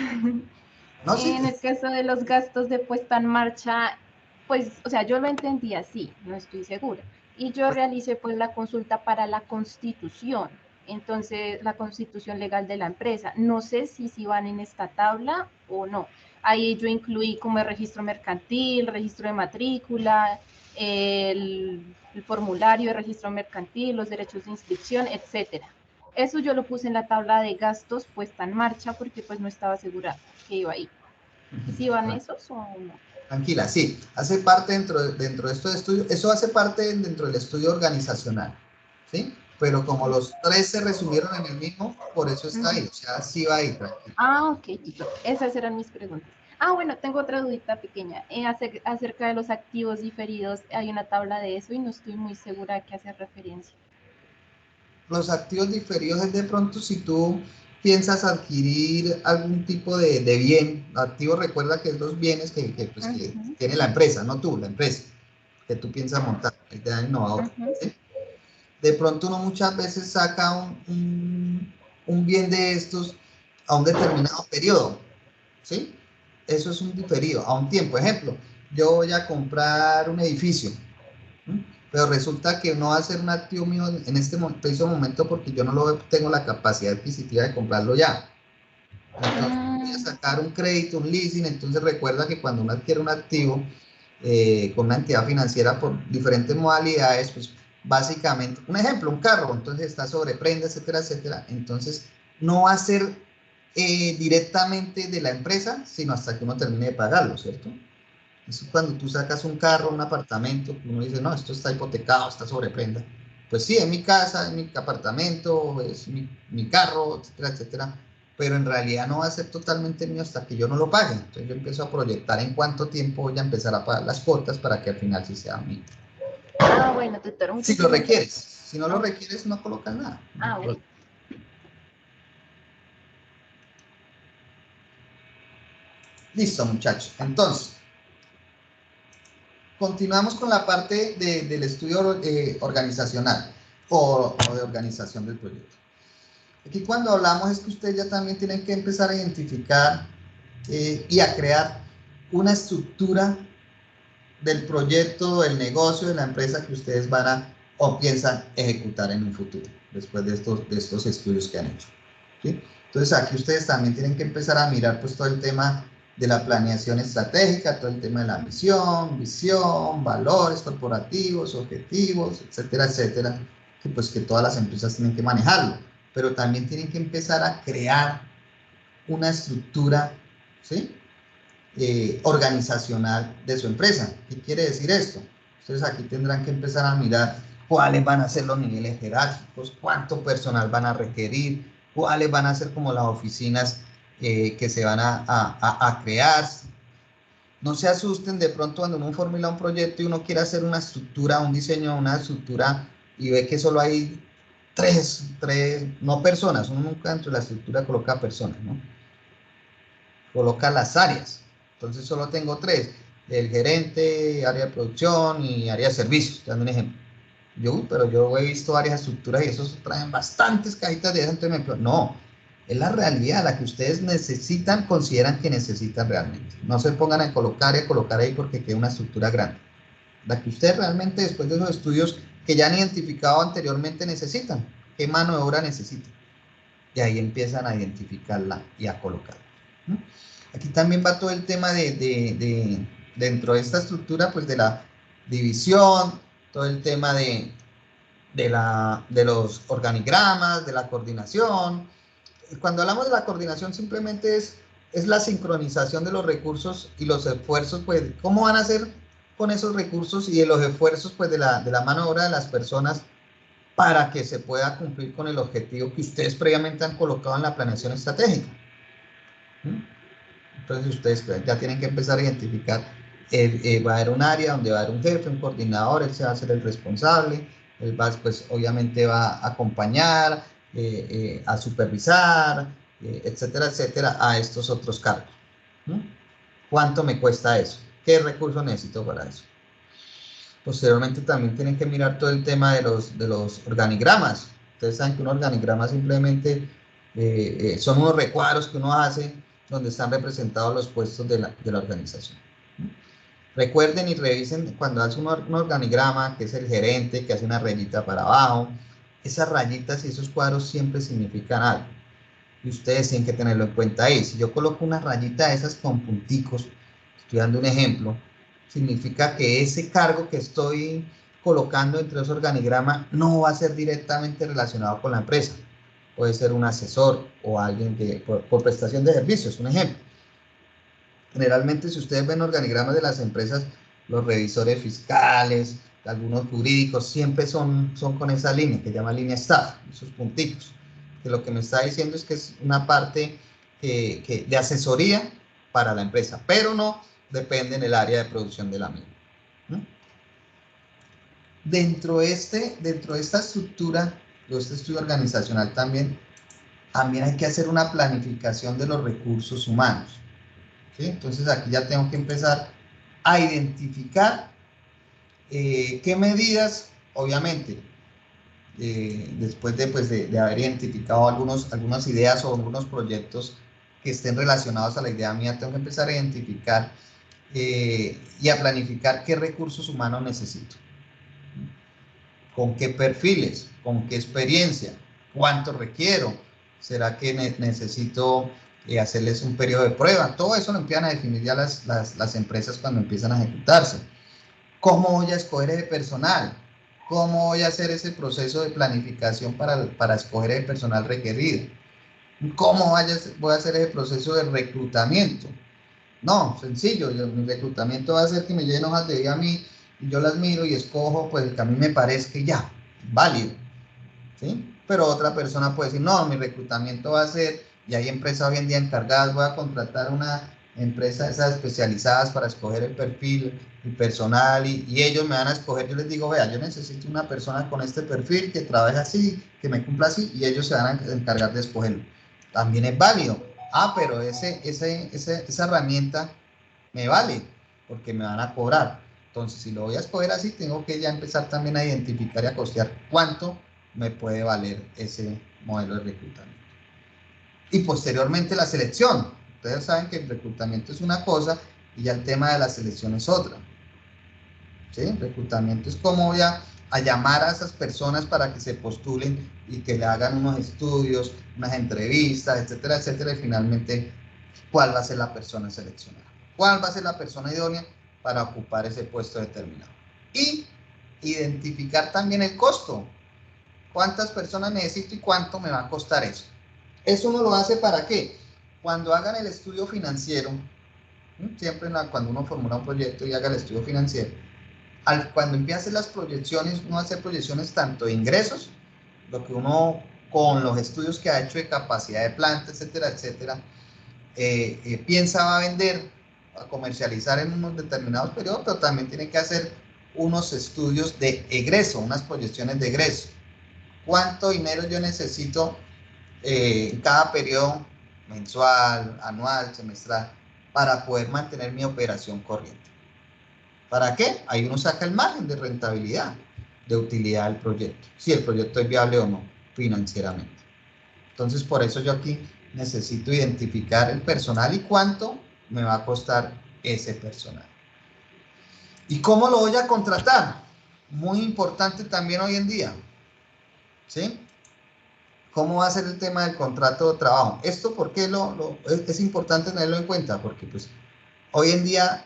no, sí, En el caso de los gastos de puesta en marcha, pues, o sea, yo lo entendí así, no estoy segura. Y yo pues, realicé pues la consulta para la constitución, entonces la constitución legal de la empresa. No sé si van en esta tabla o no. Ahí yo incluí como el registro mercantil, registro de matrícula, el formulario de registro mercantil, los derechos de inscripción, etcétera. Eso yo lo puse en la tabla de gastos puesta en marcha porque pues no estaba segura que iba ahí. ¿Sí van esos o no? tranquila, sí, hace parte dentro de estos estudios, eso hace parte dentro del estudio organizacional, ¿sí? Pero como los tres se resumieron en el mismo, por eso está ahí, o sea, sí va ahí, tranquila. Ah, ok, esas eran mis preguntas. Ah, bueno, tengo otra dudita pequeña. Acerca de los activos diferidos, hay una tabla de eso y no estoy muy segura a qué hace referencia. Los activos diferidos es de pronto si tú piensas adquirir algún tipo de bien, activo recuerda que es los bienes pues, que Ujú, tiene la empresa, no tú, la empresa, que tú piensas montar, la idea innovadora. ujú. ¿Sí? De pronto uno muchas veces saca un bien de estos a un determinado periodo, ¿sí? Eso es un diferido, a un tiempo. Ejemplo, yo voy a comprar un edificio, ¿sí? Pero resulta que no va a ser un activo mío en este preciso momento porque yo no tengo la capacidad adquisitiva de comprarlo ya. Entonces voy a sacar un crédito, un leasing, entonces recuerda que cuando uno adquiere un activo con una entidad financiera por diferentes modalidades, pues básicamente, un ejemplo, un carro, entonces está sobre prenda, etcétera, etcétera, entonces no va a ser directamente de la empresa, sino hasta que uno termine de pagarlo, ¿cierto? Eso es cuando tú sacas un carro, un apartamento, uno dice, no, esto está hipotecado, está sobre prenda. Pues sí, es mi casa, es mi apartamento, es mi carro, etcétera, etcétera. Pero en realidad no va a ser totalmente mío hasta que yo no lo pague. Entonces yo empiezo a proyectar en cuánto tiempo voy a empezar a pagar las cuotas para que al final sí sea mío. Ah, bueno, doctor, Si lo muchísimas requieres. gracias. Si no lo Ok. requieres, no colocas nada. Ah, bueno. Listo, muchachos. Entonces, continuamos con la parte del estudio organizacional o de organización del proyecto. Aquí cuando hablamos es que ustedes ya también tienen que empezar a identificar y a crear una estructura del proyecto, del negocio, de la empresa que ustedes van a o piensan ejecutar en un futuro, después de estos estudios que han hecho. ¿Sí? Entonces aquí ustedes también tienen que empezar a mirar pues todo el tema de la planeación estratégica, todo el tema de la misión, visión, valores corporativos, objetivos, etcétera, etcétera, que pues que todas las empresas tienen que manejarlo, pero también tienen que empezar a crear una estructura, ¿sí? Organizacional de su empresa. ¿Qué quiere decir esto? Ustedes aquí tendrán que empezar a mirar cuáles van a ser los niveles jerárquicos, cuánto personal van a requerir, cuáles van a ser como las oficinas que se van a crear. No se asusten de pronto cuando uno formula un proyecto y uno quiere hacer una estructura, un diseño, una estructura y ve que solo hay tres, no personas, uno nunca dentro de la estructura coloca personas, ¿no? Coloca las áreas. Entonces solo tengo tres, el gerente, área de producción y área de servicios, dando un ejemplo. Pero yo he visto varias estructuras y esos traen bastantes cajitas de gente. No, es la realidad, la que ustedes necesitan, consideran que necesitan realmente. No se pongan a colocar y a colocar ahí porque queda una estructura grande. La que ustedes realmente, después de los estudios que ya han identificado anteriormente, necesitan. ¿Qué mano de obra necesitan? Y ahí empiezan a identificarla y a colocarla. ¿No? Aquí también va todo el tema dentro de esta estructura, pues de la división, todo el tema de los organigramas, de la coordinación. Cuando hablamos de la coordinación simplemente es la sincronización de los recursos y los esfuerzos, pues, ¿cómo van a hacer con esos recursos y de los esfuerzos, pues, de la mano de obra de las personas para que se pueda cumplir con el objetivo que ustedes previamente han colocado en la planeación estratégica. Entonces ustedes ya tienen que empezar a identificar, va a haber un área donde va a haber un jefe, un coordinador, él se va a ser el responsable, él va, pues obviamente va a acompañar, a supervisar, etcétera, etcétera, a estos otros cargos. ¿Cuánto me cuesta eso? ¿Qué recursos necesito para eso? Posteriormente también tienen que mirar todo el tema de los organigramas. Ustedes saben que un organigrama simplemente son unos recuadros que uno hace donde están representados los puestos de la organización. Recuerden y revisen cuando hace un organigrama, que es el gerente, que hace una rayita para abajo. Esas rayitas y esos cuadros siempre significan algo. Y ustedes tienen que tenerlo en cuenta ahí. Si yo coloco una rayita de esas con punticos, estoy dando un ejemplo, significa que ese cargo que estoy colocando entre los organigramas no va a ser directamente relacionado con la empresa. Puede ser un asesor o alguien que por prestación de servicios, un ejemplo. Generalmente, si ustedes ven organigramas de las empresas, los revisores fiscales, algunos jurídicos, siempre son con esa línea, que se llama línea staff, esos punticos. Que lo que me está diciendo es que es una parte de asesoría para la empresa, pero no depende en el área de producción de la misma. Dentro de esta estructura, de este estudio organizacional también hay que hacer una planificación de los recursos humanos. ¿Sí? Entonces aquí ya tengo que empezar a identificar qué medidas, obviamente, después de haber identificado algunas ideas o algunos proyectos que estén relacionados a la idea mía, tengo que empezar a identificar y a planificar qué recursos humanos necesito, con qué perfiles, con qué experiencia, cuánto requiero, será que necesito hacerles un periodo de prueba. Todo eso lo empiezan a definir ya las empresas cuando empiezan a ejecutarse. ¿Cómo voy a escoger ese personal? ¿Cómo voy a hacer ese proceso de planificación para escoger el personal requerido? ¿Cómo voy a hacer ese proceso de reclutamiento? No, sencillo, mi reclutamiento va a ser que me lleguen hojas de vida a mí, y yo las miro y escojo pues el que a mí me parezca ya, válido, ¿sí? Pero otra persona puede decir, no, mi reclutamiento va a ser, y hay empresas hoy en día encargadas, voy a contratar una empresa de esas especializadas para escoger el perfil, el personal, y ellos me van a escoger, yo les digo, vea, yo necesito una persona con este perfil, que trabaje así, que me cumpla así, y ellos se van a encargar de escogerlo. También es válido. Ah, pero esa herramienta me vale, porque me van a cobrar. Entonces, si lo voy a escoger así, tengo que ya empezar también a identificar y a costear cuánto me puede valer ese modelo de reclutamiento. Y posteriormente la selección. Ustedes saben que el reclutamiento es una cosa y ya el tema de la selección es otra. ¿Sí? El reclutamiento es cómo voy a llamar a esas personas para que se postulen y que le hagan unos estudios, unas entrevistas, etcétera, etcétera, y finalmente cuál va a ser la persona seleccionada, cuál va a ser la persona idónea para ocupar ese puesto determinado. Y identificar también el costo, cuántas personas necesito y cuánto me va a costar eso. Eso uno lo hace ¿para qué? Cuando hagan el estudio financiero, siempre cuando uno formula un proyecto y haga el estudio financiero, cuando empieza a hacer las proyecciones, uno hace proyecciones tanto de ingresos, lo que uno con los estudios que ha hecho de capacidad de planta, etcétera, etcétera, piensa va a vender, a comercializar en unos determinados periodos, pero también tiene que hacer unos estudios de egreso, unas proyecciones de egreso. ¿Cuánto dinero yo necesito en cada periodo, mensual, anual, semestral, para poder mantener mi operación corriente? ¿Para qué? Ahí uno saca el margen de rentabilidad, de utilidad del proyecto, si el proyecto es viable o no financieramente. Entonces, por eso yo aquí necesito identificar el personal y cuánto me va a costar ese personal. ¿Y cómo lo voy a contratar? Muy importante también hoy en día, ¿sí? ¿Cómo va a ser el tema del contrato de trabajo? Esto, ¿por qué es importante tenerlo en cuenta? Porque pues hoy en día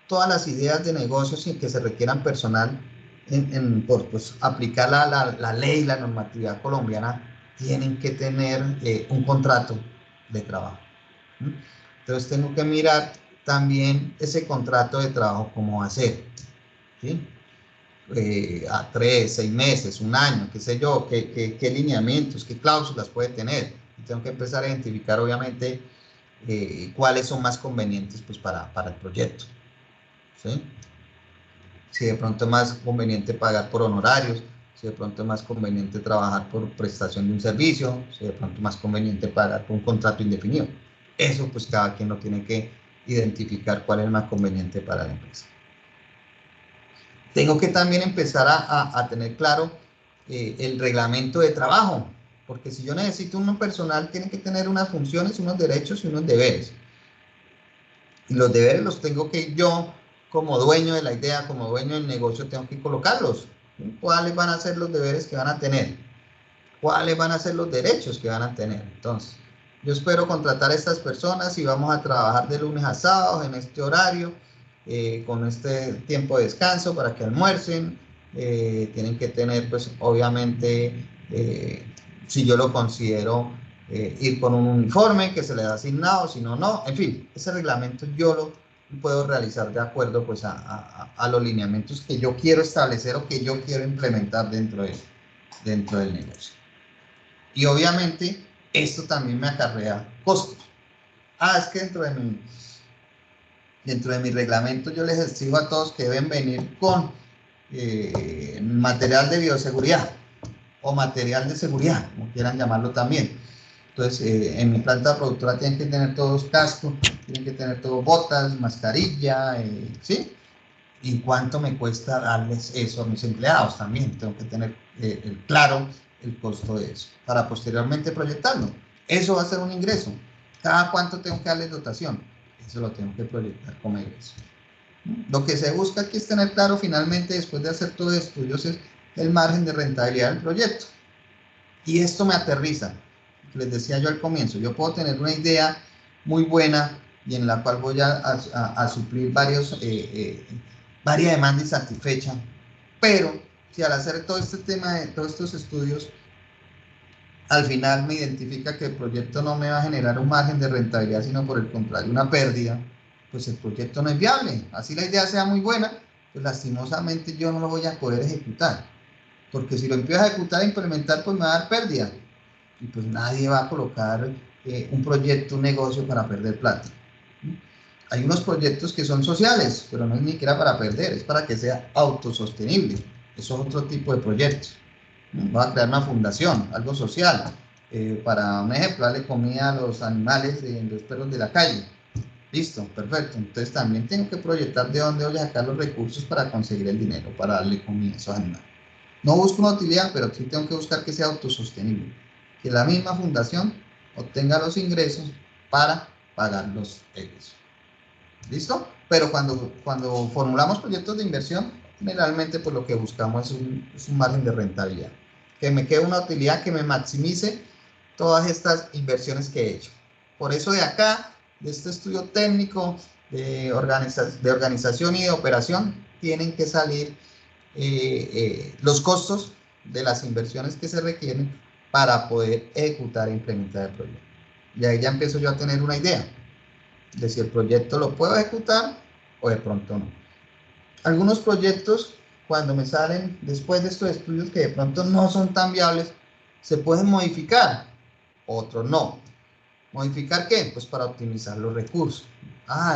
todas las ideas de negocios sin que se requieran personal por pues, aplicar la ley, la normatividad colombiana, tienen que tener un contrato de trabajo. Entonces tengo que mirar también ese contrato de trabajo, cómo va a ser, ¿sí? a 3, 6 meses, un año, qué sé yo, qué lineamientos, qué cláusulas puede tener. Y tengo que empezar a identificar, obviamente, cuáles son más convenientes pues, para el proyecto. ¿Sí? Si de pronto es más conveniente pagar por honorarios, si de pronto es más conveniente trabajar por prestación de un servicio, si de pronto es más conveniente pagar por un contrato indefinido. Eso pues cada quien lo tiene que identificar cuál es más conveniente para la empresa. Tengo que también empezar a tener claro el reglamento de trabajo, porque si yo necesito un personal, tiene que tener unas funciones, unos derechos y unos deberes. Y los deberes los tengo que yo, como dueño de la idea, como dueño del negocio, tengo que colocarlos. ¿Cuáles van a ser los deberes que van a tener? ¿Cuáles van a ser los derechos que van a tener? Entonces, yo espero contratar a estas personas y vamos a trabajar de lunes a sábado en este horario, con este tiempo de descanso para que almuercen. Tienen que tener, pues, obviamente, si yo lo considero, ir con un uniforme que se les ha asignado, si no, no. En fin, ese reglamento yo lo puedo realizar de acuerdo, pues, a los lineamientos que yo quiero establecer o que yo quiero implementar dentro del negocio. Y obviamente esto también me acarrea costos. Es que dentro de mi reglamento yo les exijo a todos que deben venir con material de bioseguridad o material de seguridad, como quieran llamarlo también. Entonces, en mi planta productora tienen que tener todos cascos, tienen que tener todos botas, mascarilla, ¿sí? ¿Y cuánto me cuesta darles eso a mis empleados? También tengo que tener claro el costo de eso para posteriormente proyectarlo. Eso va a ser un ingreso. ¿Cada cuánto tengo que darles dotación? Eso lo tengo que proyectar como ingreso. Lo que se busca aquí es tener claro finalmente, después de hacer todos los estudios, es el margen de rentabilidad del proyecto. Y esto me aterriza. Les decía yo al comienzo, yo puedo tener una idea muy buena y en la cual voy a suplir varias demandas insatisfechas, pero si al hacer todo este tema de todos estos estudios, al final me identifica que el proyecto no me va a generar un margen de rentabilidad, sino por el contrario, una pérdida, pues el proyecto no es viable. Así la idea sea muy buena, pues lastimosamente yo no lo voy a poder ejecutar, porque si lo empiezo a ejecutar e implementar, pues me va a dar pérdida. Y pues nadie va a colocar un proyecto, un negocio para perder plata. Hay unos proyectos que son sociales, pero no es ni siquiera para perder, es para que sea autosostenible. Eso es otro tipo de proyectos. Voy a crear una fundación, algo social, para, un ejemplo, darle comida a los animales, los perros de la calle. Listo, perfecto. Entonces también tengo que proyectar de dónde voy a sacar los recursos para conseguir el dinero, para darle comida a esos animales. No busco una utilidad, pero sí tengo que buscar que sea autosostenible. Que la misma fundación obtenga los ingresos para pagar los egresos. ¿Listo? Pero cuando formulamos proyectos de inversión, generalmente pues lo que buscamos es un margen de rentabilidad. Que me quede una utilidad que me maximice todas estas inversiones que he hecho. Por eso de acá, de este estudio técnico de organización y de operación, tienen que salir los costos de las inversiones que se requieren para poder ejecutar e implementar el proyecto. Y ahí ya empiezo yo a tener una idea de si el proyecto lo puedo ejecutar o de pronto no. Algunos proyectos, cuando me salen después de estos estudios que de pronto no son tan viables, se pueden modificar, otros no. ¿Modificar qué? Pues para optimizar los recursos.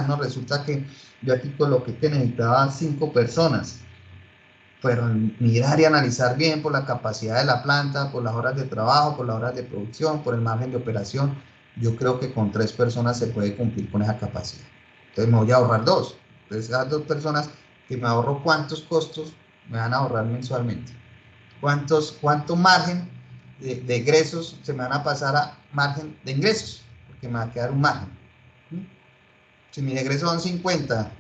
No, resulta que yo aquí coloqué que necesitaba 5 personas, pero mirar y analizar bien por la capacidad de la planta, por las horas de trabajo, por las horas de producción, por el margen de operación, yo creo que con 3 personas se puede cumplir con esa capacidad. Entonces me voy a ahorrar 2. Entonces esas 2 personas que me ahorro, ¿cuántos costos me van a ahorrar mensualmente? ¿Cuánto margen de egresos se me van a pasar a margen de ingresos? Porque me va a quedar un margen. Si mis egresos son 50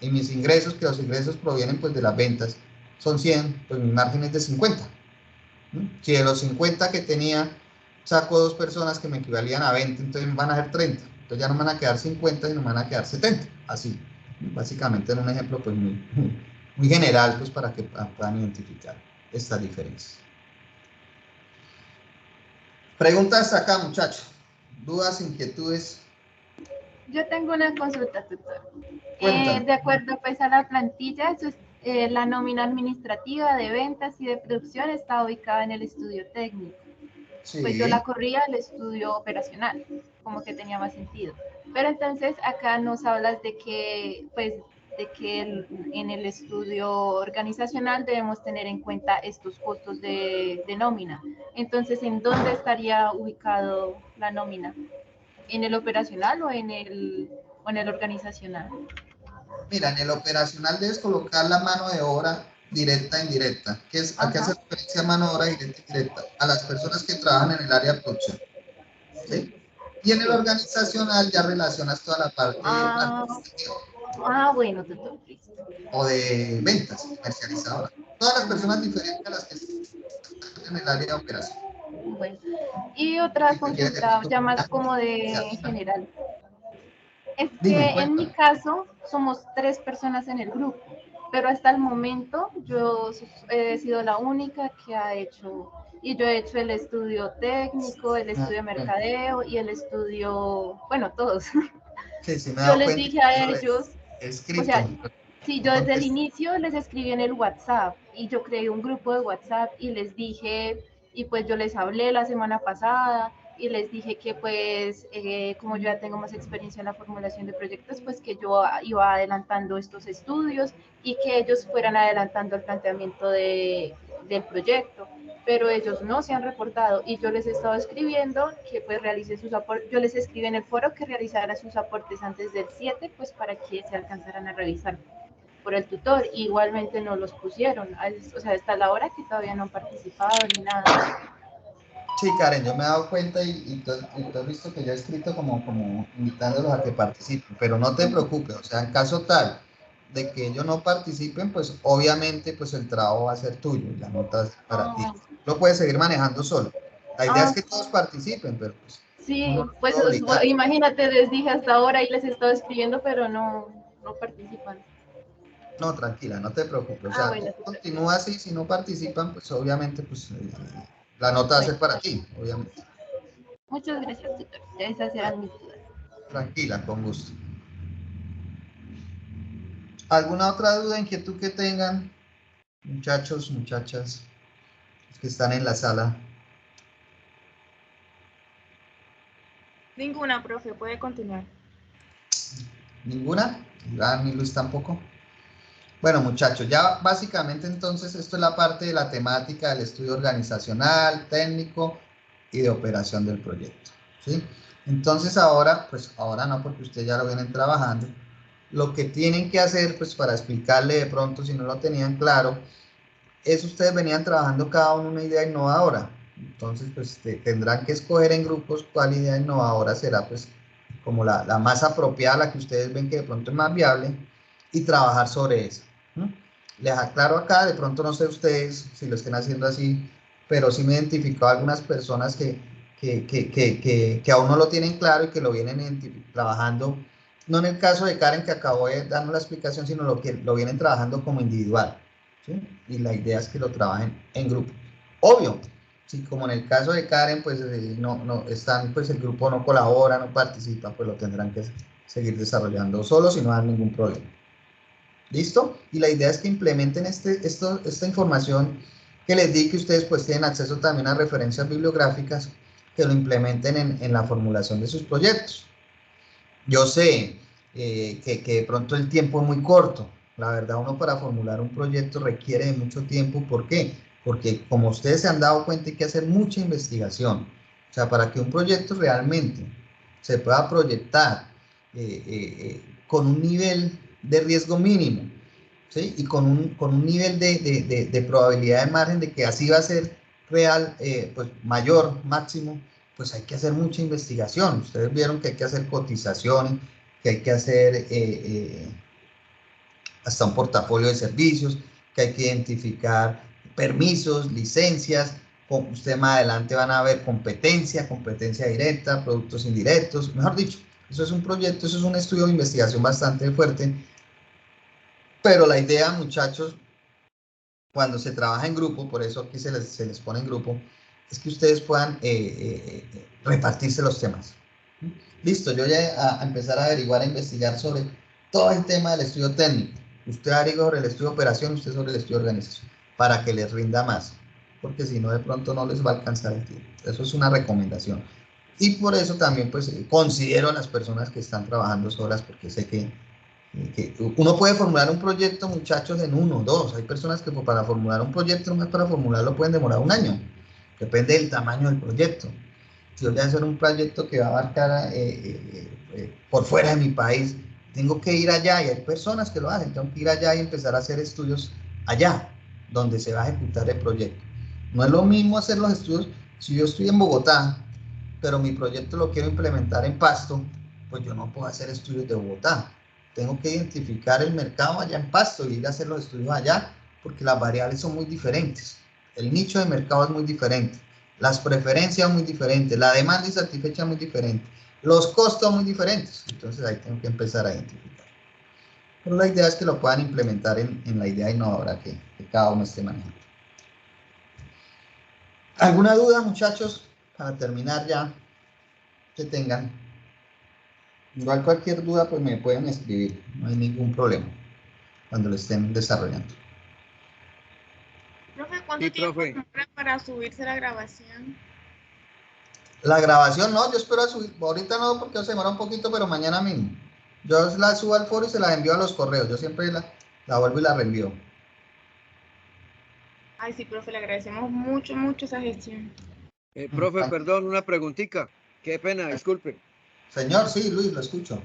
y mis ingresos, que los ingresos provienen pues de las ventas, son 100, pues mi margen es de 50. Si de los 50 que tenía saco 2 personas que me equivalían a 20, entonces van a ser 30. Entonces ya no me van a quedar 50, sino me van a quedar 70. Así, básicamente en un ejemplo pues muy general, pues para que puedan identificar estas diferencias. Preguntas acá, muchachos. ¿Dudas, inquietudes? Yo tengo una consulta, tutor. Cuéntame. De acuerdo pues a la plantilla, La nómina administrativa de ventas y de producción está ubicada en el estudio técnico. Sí. Pues yo la corría al estudio operacional, como que tenía más sentido. Pero entonces acá nos hablas de que, pues, en el estudio organizacional debemos tener en cuenta estos costos de nómina. Entonces, ¿en dónde estaría ubicado la nómina? ¿En el operacional o en el organizacional? Mira, en el operacional debes colocar la mano de obra directa e indirecta. ¿A qué hace referencia mano de obra directa e indirecta? A las personas que trabajan en el área de producción. ¿Sí? Y en el organizacional ya relacionas toda la parte administrativa Bueno, doctor. o de ventas, comercializadora. Todas las personas diferentes a las que están en el área de operación. Bueno, y otra Si requieren de consulta pronto ya más como se de avisan. general. Es Dime, que en mi cuéntame. caso somos 3 personas en el grupo, pero hasta el momento yo he sido la única que ha hecho, y yo he hecho el estudio técnico, el estudio de mercadeo y el estudio, bueno, todos. Sí, sí, me he Yo dado les cuenta dije que a eso ellos, es o escrito. sea, sí, No yo desde el contestas. inicio les escribí en el WhatsApp y yo creé un grupo de WhatsApp y les dije, y pues yo les hablé la semana pasada y les dije que pues como yo ya tengo más experiencia en la formulación de proyectos, pues que yo iba adelantando estos estudios y que ellos fueran adelantando el planteamiento del proyecto, pero ellos no se han reportado y yo les he estado escribiendo que pues realicen sus aportes, yo les escribí en el foro que realizaran sus aportes antes del 7, pues para que se alcanzaran a revisar por el tutor. Igualmente no los pusieron, o sea, hasta la hora que todavía no han participado ni nada. Sí, Karen, yo me he dado cuenta y tú has visto que yo he escrito como invitándolos a que participen, pero no te preocupes, o sea, en caso tal de que ellos no participen, pues obviamente pues el trabajo va a ser tuyo y la nota es para ti. Lo puedes seguir manejando solo. La idea es que todos participen, pero pues sí, uno no pues puede obligar. imagínate, les dije hasta ahora y les he estado escribiendo, pero no participan. No, tranquila, no te preocupes. O sea, tú Bueno, continúas y si no participan, pues obviamente pues la nota va a bueno, ser para ti, obviamente. muchas gracias, tutor. Esas eran mis dudas. Tranquila, con gusto. ¿Alguna otra duda, inquietud que tengan, muchachos, muchachas, que están en la sala? Ninguna, profe, puede continuar. ¿Ninguna? Ni Luis tampoco. Bueno, muchachos, ya básicamente entonces esto es la parte de la temática del estudio organizacional, técnico y de operación del proyecto, ¿sí? Entonces ahora, pues ahora no, porque ustedes ya lo vienen trabajando. Lo que tienen que hacer, pues para explicarle de pronto, si no lo tenían claro, es ustedes venían trabajando cada uno una idea innovadora. Entonces, pues tendrán que escoger en grupos cuál idea innovadora será, pues, como la más apropiada, la que ustedes ven que de pronto es más viable, y trabajar sobre eso. Les aclaro acá, de pronto no sé ustedes si lo estén haciendo así, pero sí me he identificado algunas personas que aún no lo tienen claro y que lo vienen trabajando, no en el caso de Karen que acabó de darnos la explicación, sino lo que lo vienen trabajando como individual. ¿Sí? Y la idea es que lo trabajen en grupo. Obvio, si como en el caso de Karen, pues no están, pues el grupo no colabora, no participa, pues lo tendrán que seguir desarrollando solos y no dar ningún problema. ¿Listo? Y la idea es que implementen esta información que les di, que ustedes pues tienen acceso también a referencias bibliográficas, que lo implementen en la formulación de sus proyectos. Yo sé que de pronto el tiempo es muy corto. La verdad, uno para formular un proyecto requiere de mucho tiempo. ¿Por qué? Porque como ustedes se han dado cuenta, hay que hacer mucha investigación. O sea, para que un proyecto realmente se pueda proyectar con un nivel de riesgo mínimo, ¿sí? Y con un nivel de probabilidad de margen de que así va a ser real, pues mayor, máximo, pues hay que hacer mucha investigación. Ustedes vieron que hay que hacer cotizaciones, que hay que hacer hasta un portafolio de servicios, que hay que identificar permisos, licencias. Usted más adelante van a ver competencia directa, productos indirectos, mejor dicho. Eso es un proyecto, eso es un estudio de investigación bastante fuerte. Pero la idea, muchachos, cuando se trabaja en grupo, por eso aquí se les pone en grupo, es que ustedes puedan repartirse los temas. Listo, yo ya a empezar a averiguar, a investigar sobre todo el tema del estudio técnico. Usted averigua sobre el estudio de operación, usted sobre el estudio de organización, para que les rinda más, porque si no, de pronto no les va a alcanzar el tiempo. Eso es una recomendación. Y por eso también, pues, considero a las personas que están trabajando solas, porque sé que uno puede formular un proyecto, muchachos, en 1 o 2. Hay personas que para formular un proyecto, nomás para formularlo pueden demorar 1 año. Depende del tamaño del proyecto. Si yo voy a hacer un proyecto que va a abarcar por fuera de mi país, tengo que ir allá y hay personas que lo hacen. Tengo que ir allá y empezar a hacer estudios allá, donde se va a ejecutar el proyecto. No es lo mismo hacer los estudios. Si yo estoy en Bogotá, pero mi proyecto lo quiero implementar en Pasto, pues yo no puedo hacer estudios de Bogotá. Tengo que identificar el mercado allá en Pasto y ir a hacer los estudios allá, porque las variables son muy diferentes. El nicho de mercado es muy diferente, las preferencias muy diferentes, la demanda insatisfecha muy diferente, los costos muy diferentes. Entonces ahí tengo que empezar a identificar. Pero la idea es que lo puedan implementar en la idea innovadora que cada uno esté manejando. ¿Alguna duda, muchachos? Para terminar ya, que tengan. Igual cualquier duda, pues me pueden escribir, no hay ningún problema cuando lo estén desarrollando. Profe, ¿cuánto tiempo demora para subirse la grabación? La grabación no, yo espero a subir, ahorita no porque se demora un poquito, pero mañana mismo. Yo la subo al foro y se la envío a los correos, yo siempre la vuelvo y la reenvío. Ay, sí, profe, le agradecemos mucho, mucho esa gestión. Profe, perdón, una preguntita. Qué pena, disculpe. Señor, sí, Luis, lo escucho.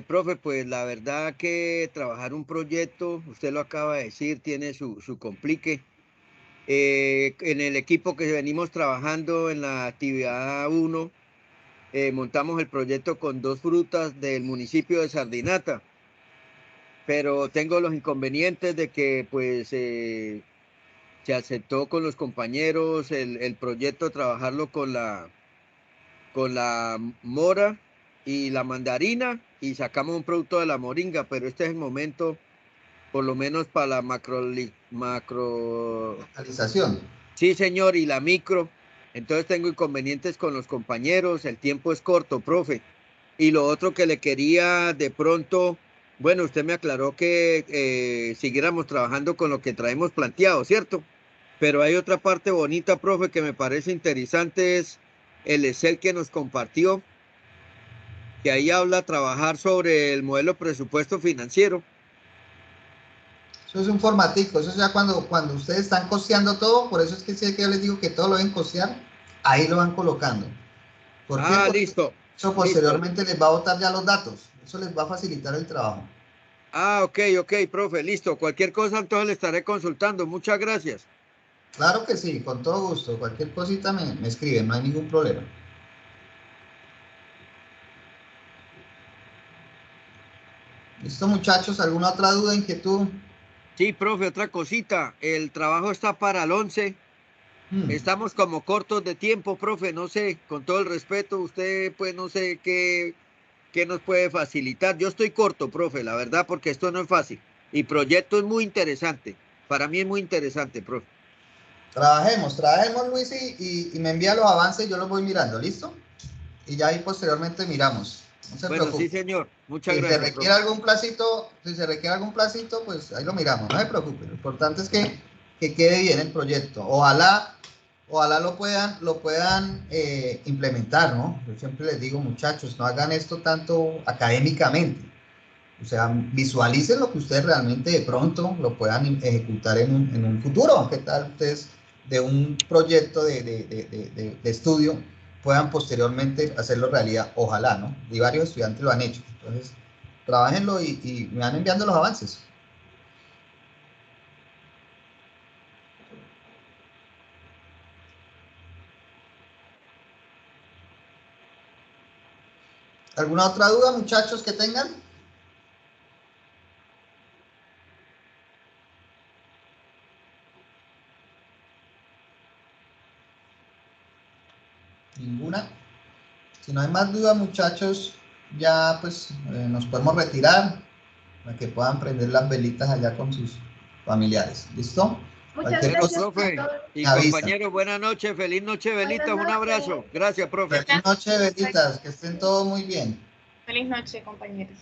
Profe, pues la verdad que trabajar un proyecto, usted lo acaba de decir, tiene su complique. En el equipo que venimos trabajando en la actividad 1, montamos el proyecto con 2 frutas del municipio de Sardinata, pero tengo los inconvenientes de que pues se aceptó con los compañeros el proyecto, trabajarlo con la mora y la mandarina, y sacamos un producto de la moringa, pero este es el momento, por lo menos para la Localización. Sí, señor, y la micro. Entonces tengo inconvenientes con los compañeros, el tiempo es corto, profe. Y lo otro que le quería de pronto, bueno, usted me aclaró que siguiéramos trabajando con lo que traemos planteado, ¿cierto? Pero hay otra parte bonita, profe, que me parece interesante, es el Excel que nos compartió, que ahí habla trabajar sobre el modelo presupuesto financiero. Eso es un formatico, eso es ya cuando ustedes están costeando todo, por eso es que yo les digo que todo lo deben costear, ahí lo van colocando. ¿Por qué? Porque Listo. eso posteriormente les va a botar ya los datos, eso les va a facilitar el trabajo. Ok, profe, listo. Cualquier cosa entonces le estaré consultando. Muchas gracias. Claro que sí, con todo gusto. Cualquier cosita me escriben, no hay ningún problema. ¿Listo, muchachos? ¿Alguna otra duda, inquietud? Sí, profe, otra cosita. El trabajo está para el 11. Estamos como cortos de tiempo, profe. No sé, con todo el respeto, usted pues no sé qué nos puede facilitar. Yo estoy corto, profe, la verdad, porque esto no es fácil. Y proyecto es muy interesante. Para mí es muy interesante, profe. Trabajemos, Luis, y me envía los avances, yo los voy mirando, ¿listo? Y ya ahí posteriormente miramos. No se preocupe. Sí, señor. Muchas gracias. Si se requiere algún placito, pues ahí lo miramos, no se preocupe. Lo importante es que quede bien el proyecto. Ojalá lo puedan implementar, ¿no? Yo siempre les digo, muchachos, no hagan esto tanto académicamente. O sea, visualicen lo que ustedes realmente de pronto lo puedan ejecutar en un futuro. ¿Qué tal ustedes de un proyecto de estudio puedan posteriormente hacerlo realidad? Ojalá, ¿no? Y varios estudiantes lo han hecho. Entonces, trabajenlo y me van enviando los avances. ¿Alguna otra duda, muchachos, que tengan? Ninguna. Si no hay más dudas, muchachos, ya pues nos podemos retirar para que puedan prender las velitas allá con sus familiares. ¿Listo? Muchas gracias, profe. Y compañeros, buenas noches, feliz noche, velitas, un abrazo. Gracias, profe. Feliz noche, velitas, que estén todos muy bien. Feliz noche, compañeros.